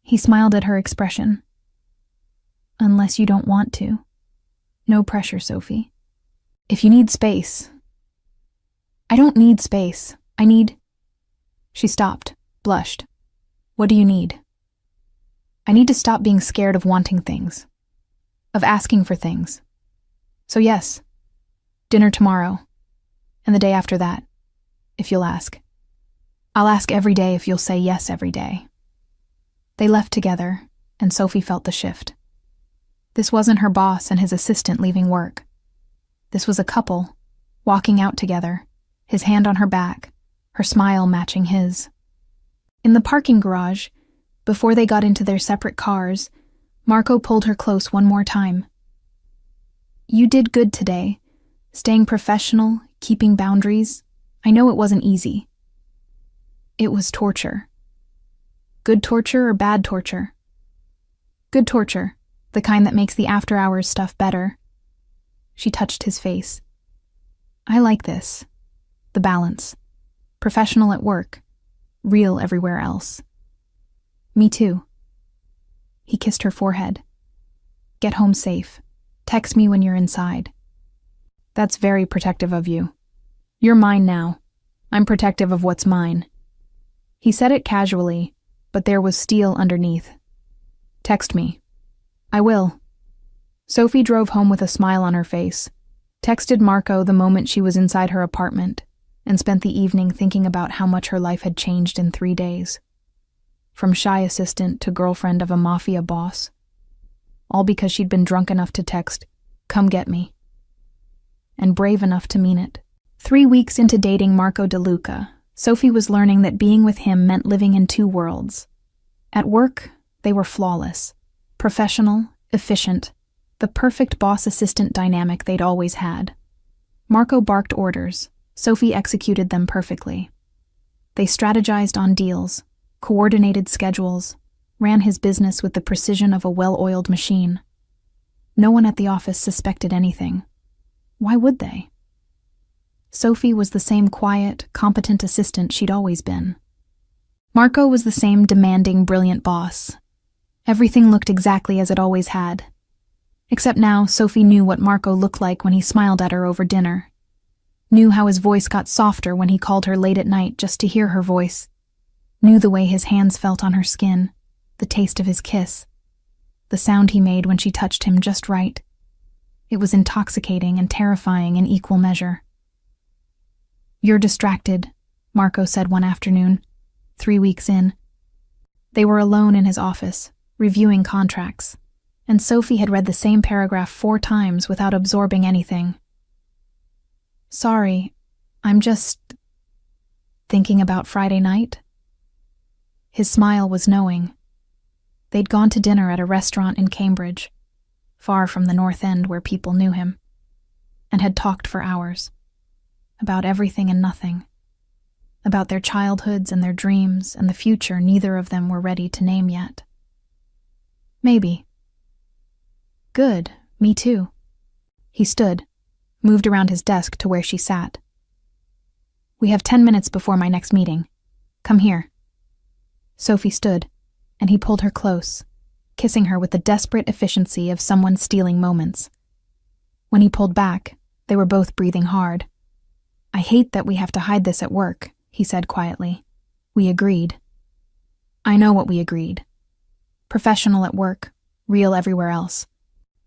He smiled at her expression. "Unless you don't want to. No pressure, Sophie. If you need space." "I don't need space. I need—" She stopped, blushed. "What do you need?" "I need to stop being scared of wanting things. Of asking for things. So yes, Dinner tomorrow, and the day after that, if you'll ask. I'll ask every day if you'll say yes every day. They left together, and Sophie felt the shift. This wasn't her boss and his assistant leaving work. This was a couple, walking out together, his hand on her back, her smile matching his. In the parking garage, before they got into their separate cars, Marco pulled her close one more time. You did good today, staying professional, keeping boundaries. I know it wasn't easy. It was torture. Good torture or bad torture? Good torture, the kind that makes the after-hours stuff better. She touched his face. I like this. The balance. Professional at work. Real everywhere else. Me too. He kissed her forehead. Get home safe. Text me when you're inside. That's very protective of you. You're mine now. I'm protective of what's mine. He said it casually, but there was steel underneath. Text me. I will. Sophie drove home with a smile on her face, texted Marco the moment she was inside her apartment, and spent the evening thinking about how much her life had changed in 3 days. From shy assistant to girlfriend of a Mafia boss. All because she'd been drunk enough to text, "Come get me." And brave enough to mean it. 3 weeks into dating Marco DeLuca, Sophie was learning that being with him meant living in 2 worlds. At work, they were flawless. Professional, efficient, the perfect boss-assistant dynamic they'd always had. Marco barked orders, Sophie executed them perfectly. They strategized on deals, coordinated schedules, ran his business with the precision of a well-oiled machine. No one at the office suspected anything. Why would they? Sophie was the same quiet, competent assistant she'd always been. Marco was the same demanding, brilliant boss. Everything looked exactly as it always had. Except now, Sophie knew what Marco looked like when he smiled at her over dinner. Knew how his voice got softer when he called her late at night just to hear her voice. Knew the way his hands felt on her skin, the taste of his kiss, the sound he made when she touched him just right. It was intoxicating and terrifying in equal measure. You're distracted, Marco said one afternoon, 3 weeks in. They were alone in his office, reviewing contracts, and Sophie had read the same paragraph 4 times without absorbing anything. Sorry, I'm just thinking about Friday night. His smile was knowing. They'd gone to dinner at a restaurant in Cambridge, far from the North End where people knew him, and had talked for hours. About everything and nothing. About their childhoods and their dreams and the future neither of them were ready to name yet. Maybe. Good, me too. He stood, moved around his desk to where she sat. We have 10 minutes before my next meeting. Come here. Sophie stood, and he pulled her close, kissing her with the desperate efficiency of someone stealing moments. When he pulled back, they were both breathing hard. I hate that we have to hide this at work, he said quietly. We agreed. I know what we agreed. Professional at work, real everywhere else.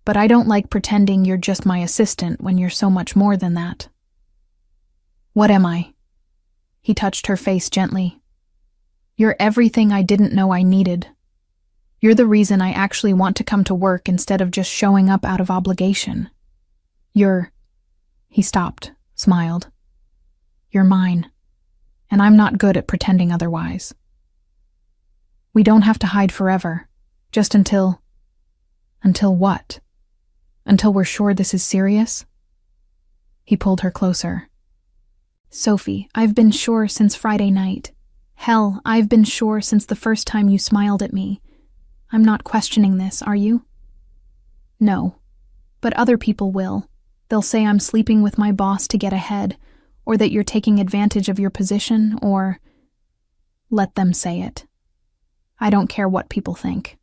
But I don't like pretending you're just my assistant when you're so much more than that. What am I? He touched her face gently. You're everything I didn't know I needed. You're the reason I actually want to come to work instead of just showing up out of obligation. He stopped, smiled. You're mine, and I'm not good at pretending otherwise. We don't have to hide forever, just until what? Until we're sure this is serious? He pulled her closer. Sophie, I've been sure since Friday night. Hell, I've been sure since the first time you smiled at me. I'm not questioning this, are you? No, but other people will. They'll say I'm sleeping with my boss to get ahead, or that you're taking advantage of your position, or... Let them say it. I don't care what people think.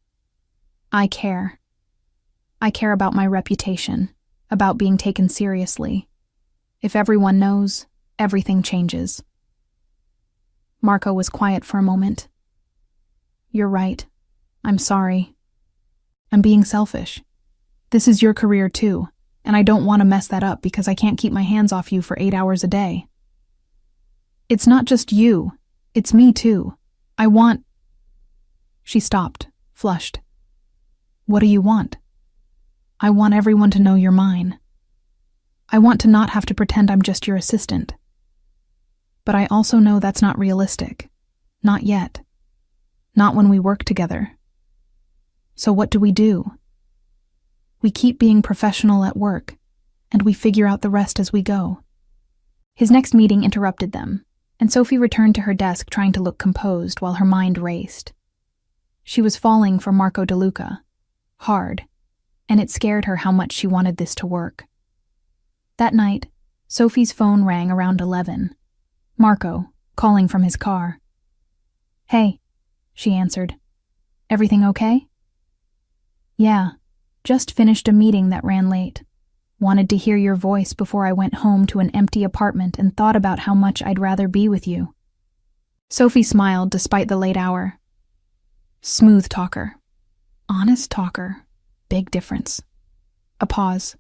I care. I care about my reputation, about being taken seriously. If everyone knows, everything changes. Marco was quiet for a moment. You're right. I'm sorry. I'm being selfish. This is your career too, and I don't want to mess that up because I can't keep my hands off you for 8 hours a day. It's not just you. It's me too. I want... She stopped, flushed. What do you want? I want everyone to know you're mine. I want to not have to pretend I'm just your assistant. But I also know that's not realistic. Not yet. Not when we work together. So what do? We keep being professional at work, and we figure out the rest as we go. His next meeting interrupted them, and Sophie returned to her desk trying to look composed while her mind raced. She was falling for Marco DeLuca. Hard. And it scared her how much she wanted this to work. That night, Sophie's phone rang around 11. Marco, calling from his car. Hey, she answered. Everything okay? Yeah, just finished a meeting that ran late. Wanted to hear your voice before I went home to an empty apartment and thought about how much I'd rather be with you. Sophie smiled despite the late hour. Smooth talker. Honest talker. Big difference. A pause.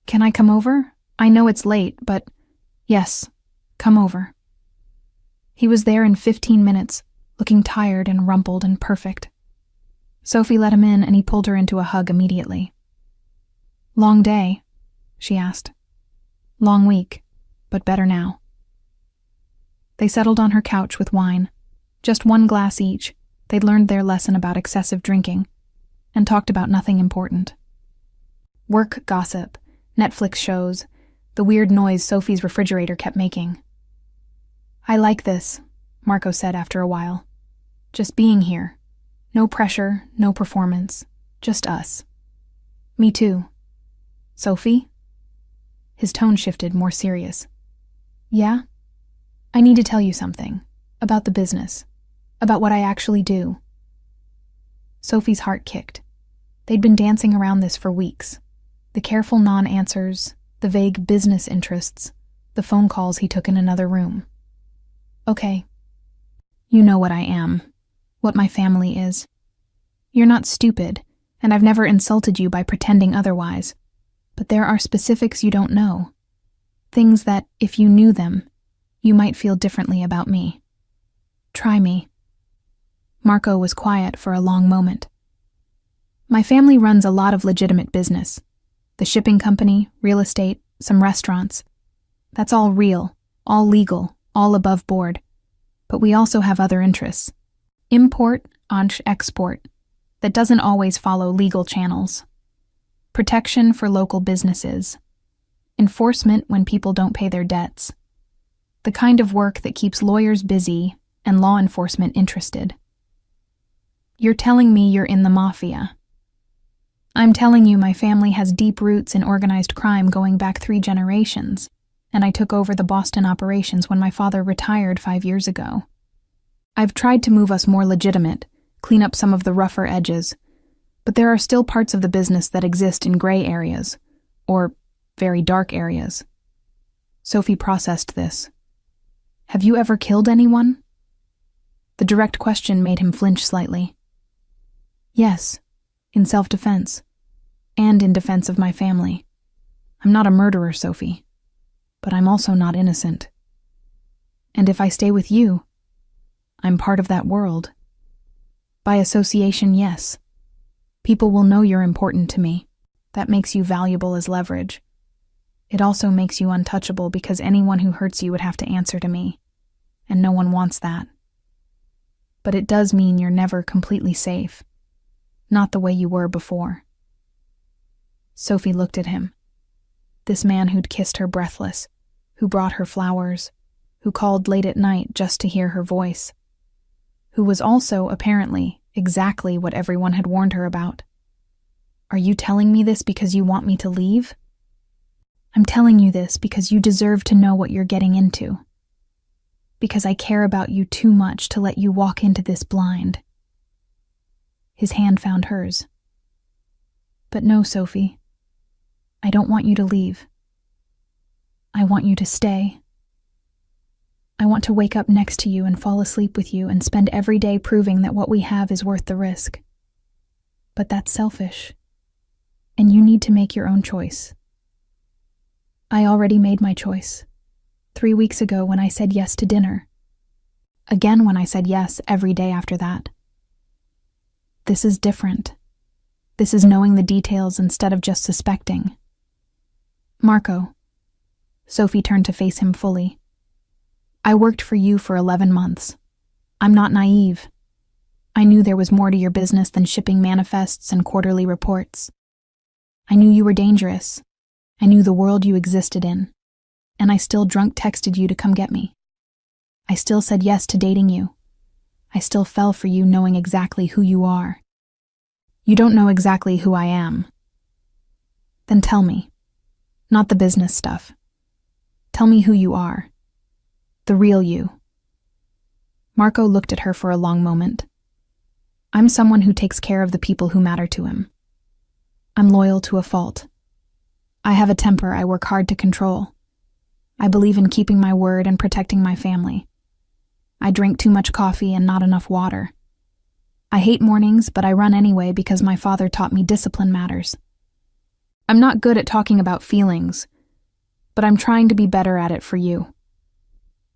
Can I come over? I know it's late, but yes, come over. He was there in 15 minutes, looking tired and rumpled and perfect. Sophie let him in and he pulled her into a hug immediately. Long day? She asked. Long week, but better now. They settled on her couch with wine. Just one glass each. They'd learned their lesson about excessive drinking and talked about nothing important. Work gossip, Netflix shows, the weird noise Sophie's refrigerator kept making. I like this, Marco said after a while. Just being here. No pressure, no performance. Just us. Me too. Sophie? His tone shifted, more serious. Yeah? I need to tell you something. About the business. About what I actually do. Sophie's heart kicked. They'd been dancing around this for weeks. The careful non-answers, the vague business interests, the phone calls he took in another room. Okay. You know what I am. What my family is. You're not stupid, and I've never insulted you by pretending otherwise. But there are specifics you don't know. Things that, if you knew them, you might feel differently about me. Try me. Marco was quiet for a long moment. My family runs a lot of legitimate business. The shipping company, real estate, some restaurants. That's all real, all legal, all above board. But we also have other interests. Import, export. That doesn't always follow legal channels. Protection for local businesses. Enforcement when people don't pay their debts. The kind of work that keeps lawyers busy and law enforcement interested. You're telling me you're in the Mafia. I'm telling you my family has deep roots in organized crime going back 3 generations, and I took over the Boston operations when my father retired 5 years ago. I've tried to move us more legitimate, clean up some of the rougher edges, but there are still parts of the business that exist in gray areas, or very dark areas. Sophie processed this. Have you ever killed anyone? The direct question made him flinch slightly. Yes, in self-defense, and in defense of my family. I'm not a murderer, Sophie, but I'm also not innocent. And if I stay with you, I'm part of that world. By association, yes. People will know you're important to me. That makes you valuable as leverage. It also makes you untouchable because anyone who hurts you would have to answer to me, and no one wants that. But it does mean you're never completely safe. Not the way you were before. Sophie looked at him. This man who'd kissed her breathless, who brought her flowers, who called late at night just to hear her voice, who was also, apparently, exactly what everyone had warned her about. Are you telling me this because you want me to leave? I'm telling you this because you deserve to know what you're getting into. Because I care about you too much to let you walk into this blind. His hand found hers. But no, Sophie. I don't want you to leave. I want you to stay. I want to wake up next to you and fall asleep with you and spend every day proving that what we have is worth the risk. But that's selfish. And you need to make your own choice. I already made my choice. 3 weeks ago when I said yes to dinner. Again when I said yes every day after that. This is different. This is knowing the details instead of just suspecting. Marco. Sophie turned to face him fully. I worked for you for 11 months. I'm not naive. I knew there was more to your business than shipping manifests and quarterly reports. I knew you were dangerous. I knew the world you existed in. And I still drunk texted you to come get me. I still said yes to dating you. I still fell for you knowing exactly who you are. You don't know exactly who I am. Then tell me. Not the business stuff. Tell me who you are. The real you. Marco looked at her for a long moment. I'm someone who takes care of the people who matter to him. I'm loyal to a fault. I have a temper I work hard to control. I believe in keeping my word and protecting my family. I drink too much coffee and not enough water. I hate mornings, but I run anyway because my father taught me discipline matters. I'm not good at talking about feelings, but I'm trying to be better at it for you.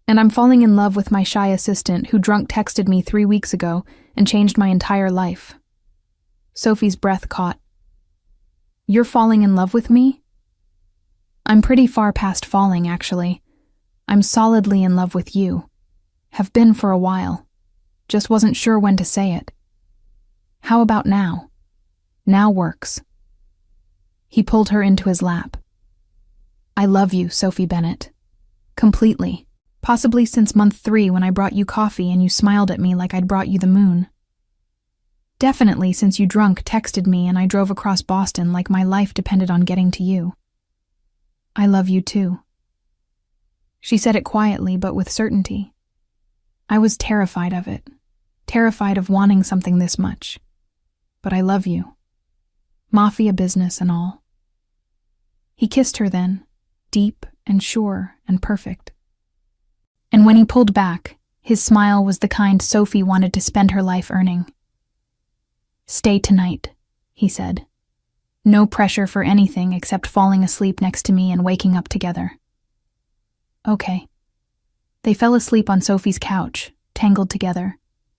And I'm falling in love with my shy assistant who drunk texted me 3 weeks ago and changed my entire life. Sophie's breath caught. You're falling in love with me? I'm pretty far past falling, actually. I'm solidly in love with you. Have been for a while. Just wasn't sure when to say it. How about now? Now works. He pulled her into his lap. I love you, Sophie Bennett. Completely. Possibly since month 3 when I brought you coffee and you smiled at me like I'd brought you the moon. Definitely since you drunk texted me and I drove across Boston like my life depended on getting to you. I love you too. She said it quietly but with certainty. I was terrified of it. Terrified of wanting something this much. But I love you. Mafia business and all. He kissed her then, deep and sure and perfect. And when he pulled back, his smile was the kind Sophie wanted to spend her life earning. Stay tonight, he said. No pressure for anything except falling asleep next to me and waking up together. Okay. They fell asleep on Sophie's couch, tangled together,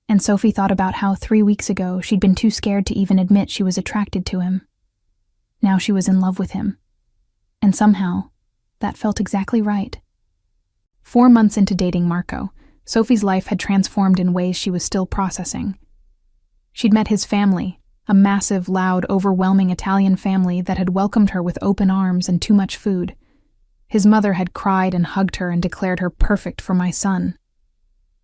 and Sophie thought about how 3 weeks ago she'd been too scared to even admit she was attracted to him. Now she was in love with him. And somehow, that felt exactly right. 4 months into dating Marco, Sophie's life had transformed in ways she was still processing. She'd met his family, a massive, loud, overwhelming Italian family that had welcomed her with open arms and too much food. His mother had cried and hugged her and declared her perfect for my son.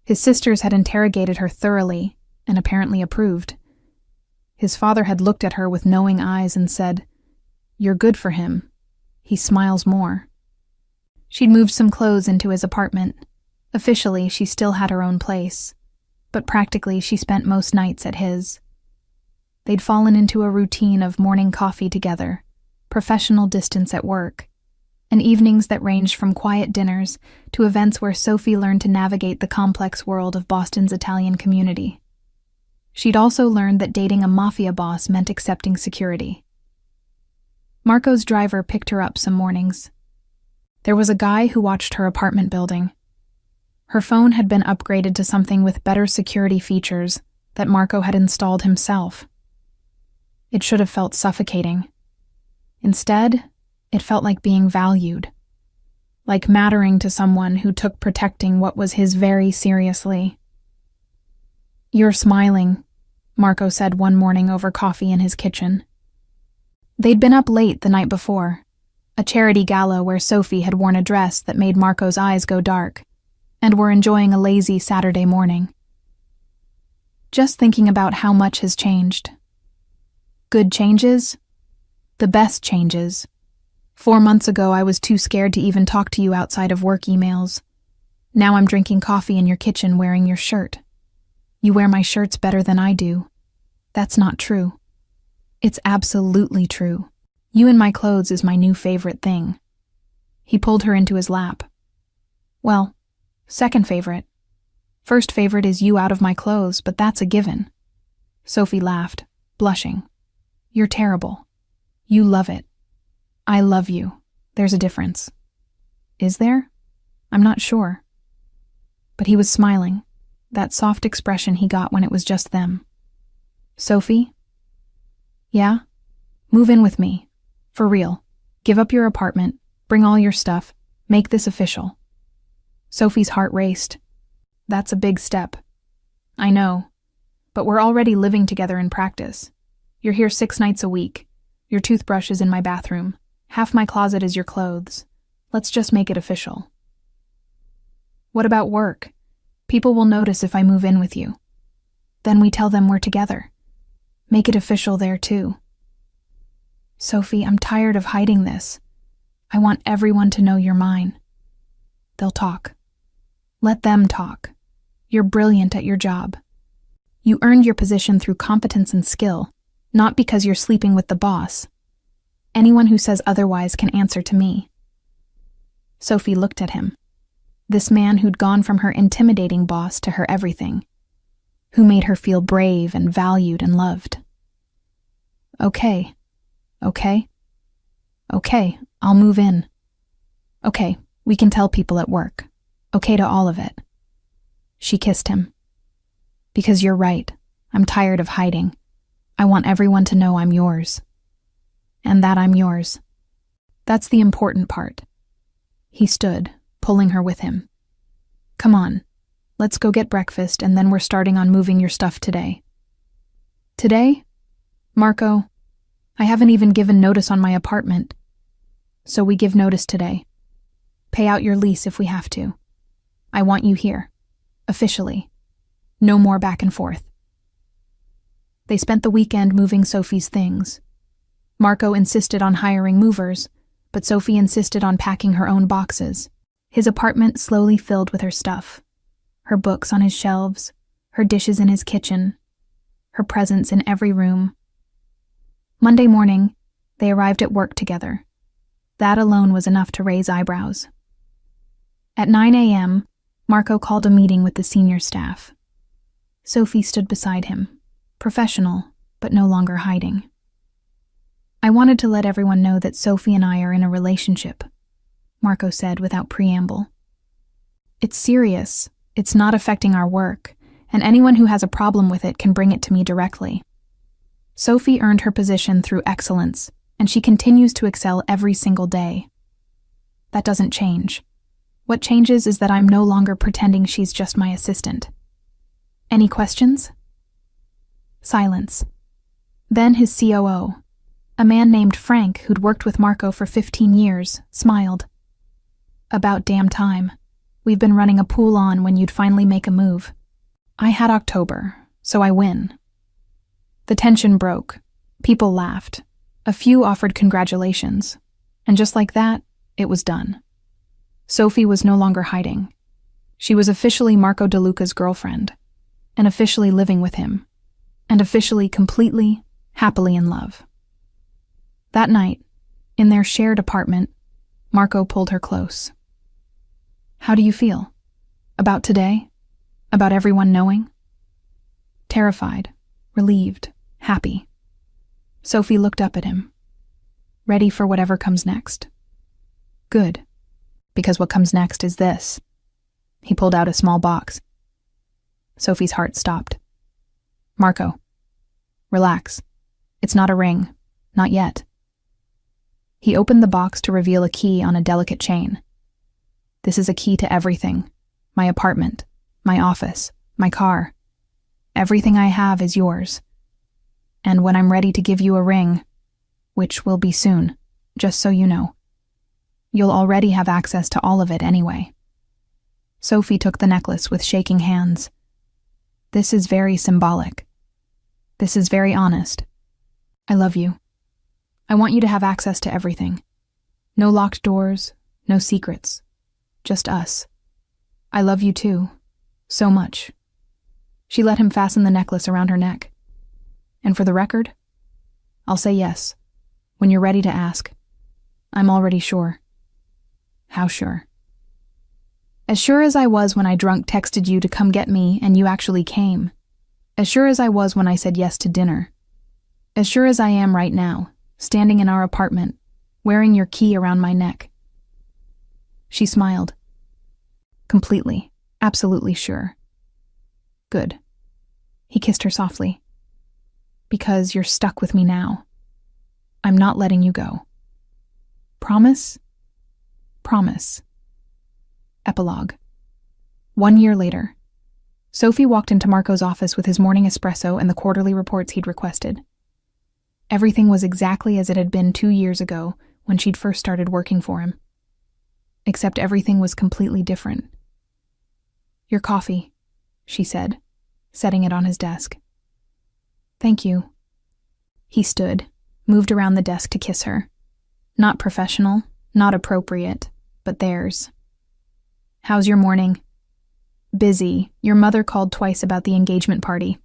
His sisters had interrogated her thoroughly and apparently approved. His father had looked at her with knowing eyes and said, "You're good for him. He smiles more." She'd moved some clothes into his apartment. Officially, she still had her own place, but practically she spent most nights at his. They'd fallen into a routine of morning coffee together, professional distance at work, and evenings that ranged from quiet dinners to events where Sophie learned to navigate the complex world of Boston's Italian community. She'd also learned that dating a mafia boss meant accepting security. Marco's driver picked her up some mornings. There was a guy who watched her apartment building. Her phone had been upgraded to something with better security features that Marco had installed himself. It should have felt suffocating. Instead, it felt like being valued, like mattering to someone who took protecting what was his very seriously. "You're smiling," Marco said one morning over coffee in his kitchen. They'd been up late the night before, a charity gala where Sophie had worn a dress that made Marco's eyes go dark, and were enjoying a lazy Saturday morning. Just thinking about how much has changed. Good changes? The best changes. 4 months ago, I was too scared to even talk to you outside of work emails. Now I'm drinking coffee in your kitchen wearing your shirt. You wear my shirts better than I do. That's not true. It's absolutely true. You in my clothes is my new favorite thing. He pulled her into his lap. Well, second favorite. First favorite is you out of my clothes, but that's a given. Sophie laughed, blushing. You're terrible. You love it. I love you. There's a difference. Is there? I'm not sure. But he was smiling, that soft expression he got when it was just them. Sophie? Yeah? Move in with me. For real. Give up your apartment, bring all your stuff, make this official. Sophie's heart raced. That's a big step. I know. But we're already living together in practice. You're here 6 nights a week. Your toothbrush is in my bathroom. Half my closet is your clothes. Let's just make it official. What about work? People will notice if I move in with you. Then we tell them we're together. Make it official there too. Sophie, I'm tired of hiding this. I want everyone to know you're mine. They'll talk. Let them talk. You're brilliant at your job. You earned your position through competence and skill, not because you're sleeping with the boss. Anyone who says otherwise can answer to me. Sophie looked at him. This man who'd gone from her intimidating boss to her everything, who made her feel brave and valued and loved. Okay, I'll move in. Okay, we can tell people at work. Okay to all of it. She kissed him. Because you're right, I'm tired of hiding. I want everyone to know I'm yours. And that I'm yours. That's the important part. He stood, pulling her with him. Come on, let's go get breakfast and then we're starting on moving your stuff today. Today? Marco, I haven't even given notice on my apartment. So we give notice today. Pay out your lease if we have to. I want you here. Officially. No more back and forth. They spent the weekend moving Sophie's things. Marco insisted on hiring movers, but Sophie insisted on packing her own boxes. His apartment slowly filled with her stuff. Her books on his shelves, her dishes in his kitchen, her presents in every room. Monday morning, they arrived at work together. That alone was enough to raise eyebrows. At 9 a.m., Marco called a meeting with the senior staff. Sophie stood beside him, professional, but no longer hiding. I wanted to let everyone know that Sophie and I are in a relationship, Marco said without preamble. It's serious, it's not affecting our work, and anyone who has a problem with it can bring it to me directly. Sophie earned her position through excellence, and she continues to excel every single day. That doesn't change. What changes is that I'm no longer pretending she's just my assistant. Any questions? Silence. Then his COO, a man named Frank who'd worked with Marco for 15 years, smiled. About damn time. We've been running a pool on when you'd finally make a move. I had October, so I win. The tension broke. People laughed. A few offered congratulations. And just like that, it was done. Sophie was no longer hiding. She was officially Marco DeLuca's girlfriend, and officially living with him, and officially completely, happily in love. That night, in their shared apartment, Marco pulled her close. How do you feel? About today? About everyone knowing? Terrified, relieved, happy. Sophie looked up at him. Ready for whatever comes next. Good, because what comes next is this. He pulled out a small box. Sophie's heart stopped. Marco, relax. It's not a ring. Not yet. He opened the box to reveal a key on a delicate chain. This is a key to everything. My apartment, my office, my car. Everything I have is yours. And when I'm ready to give you a ring, which will be soon, just so you know, you'll already have access to all of it anyway. Sophie took the necklace with shaking hands. This is very symbolic. This is very honest. I love you. I want you to have access to everything. No locked doors, no secrets. Just us. I love you too. So much. She let him fasten the necklace around her neck. And for the record, I'll say yes. When you're ready to ask. I'm already sure. How sure? As sure as I was when I drunk texted you to come get me and you actually came. As sure as I was when I said yes to dinner. As sure as I am right now, standing in our apartment, wearing your key around my neck. She smiled. Completely, absolutely sure. Good. He kissed her softly. Because you're stuck with me now. I'm not letting you go. Promise? Promise. Epilogue. 1 year later. Sophie walked into Marco's office with his morning espresso and the quarterly reports he'd requested. Everything was exactly as it had been 2 years ago when she'd first started working for him. Except everything was completely different. Your coffee, she said, setting it on his desk. Thank you. He stood, moved around the desk to kiss her. Not professional, not appropriate, but theirs. How's your morning? Busy. Your mother called twice about the engagement party.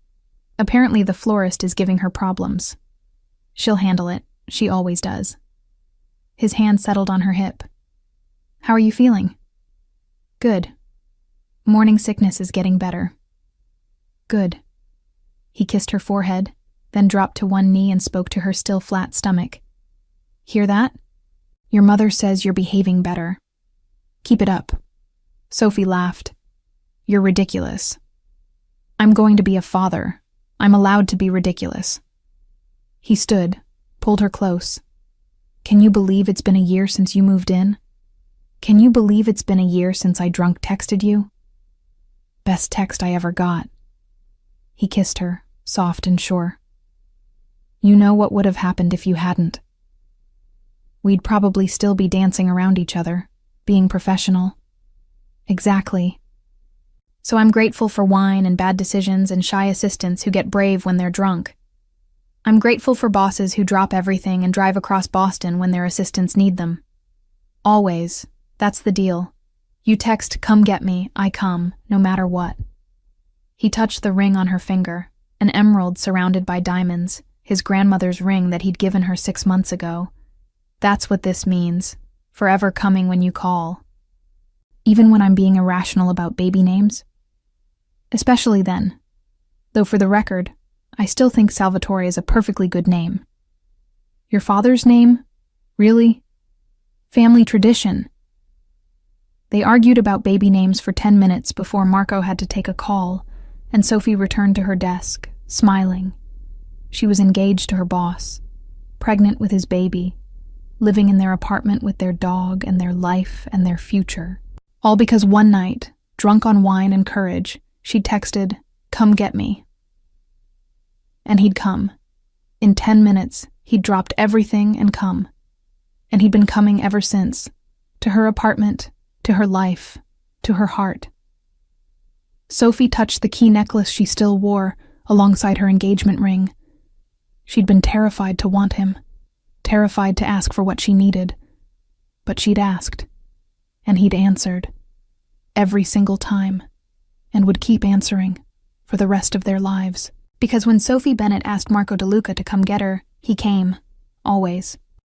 Apparently the florist is giving her problems. She'll handle it. She always does. His hand settled on her hip. How are you feeling? Good. Morning sickness is getting better. Good. He kissed her forehead, then dropped to one knee and spoke to her still flat stomach. Hear that? Your mother says you're behaving better. Keep it up. Sophie laughed. You're ridiculous. I'm going to be a father. I'm allowed to be ridiculous. He stood, pulled her close. Can you believe it's been a year since you moved in? Can you believe it's been a year since I drunk texted you? Best text I ever got. He kissed her, soft and sure. You know what would have happened if you hadn't. We'd probably still be dancing around each other, being professional. Exactly. So I'm grateful for wine and bad decisions and shy assistants who get brave when they're drunk. I'm grateful for bosses who drop everything and drive across Boston when their assistants need them. Always. That's the deal. You text, come get me, I come, no matter what. He touched the ring on her finger, an emerald surrounded by diamonds, his grandmother's ring that he'd given her 6 months ago. That's what this means. Forever coming when you call. Even when I'm being irrational about baby names? Especially then. Though for the record, I still think Salvatore is a perfectly good name. Your father's name? Really? Family tradition. They argued about baby names for 10 minutes before Marco had to take a call, and Sophie returned to her desk, smiling. She was engaged to her boss, pregnant with his baby, living in their apartment with their dog and their life and their future. All because one night, drunk on wine and courage, she texted, come get me. And he'd come. In 10 minutes, he'd dropped everything and come. And he'd been coming ever since, to her apartment, to her life, to her heart. Sophie touched the key necklace she still wore alongside her engagement ring. She'd been terrified to want him, terrified to ask for what she needed. But she'd asked, and he'd answered, every single time, and would keep answering for the rest of their lives. Because when Sophie Bennett asked Marco DeLuca to come get her, he came, always.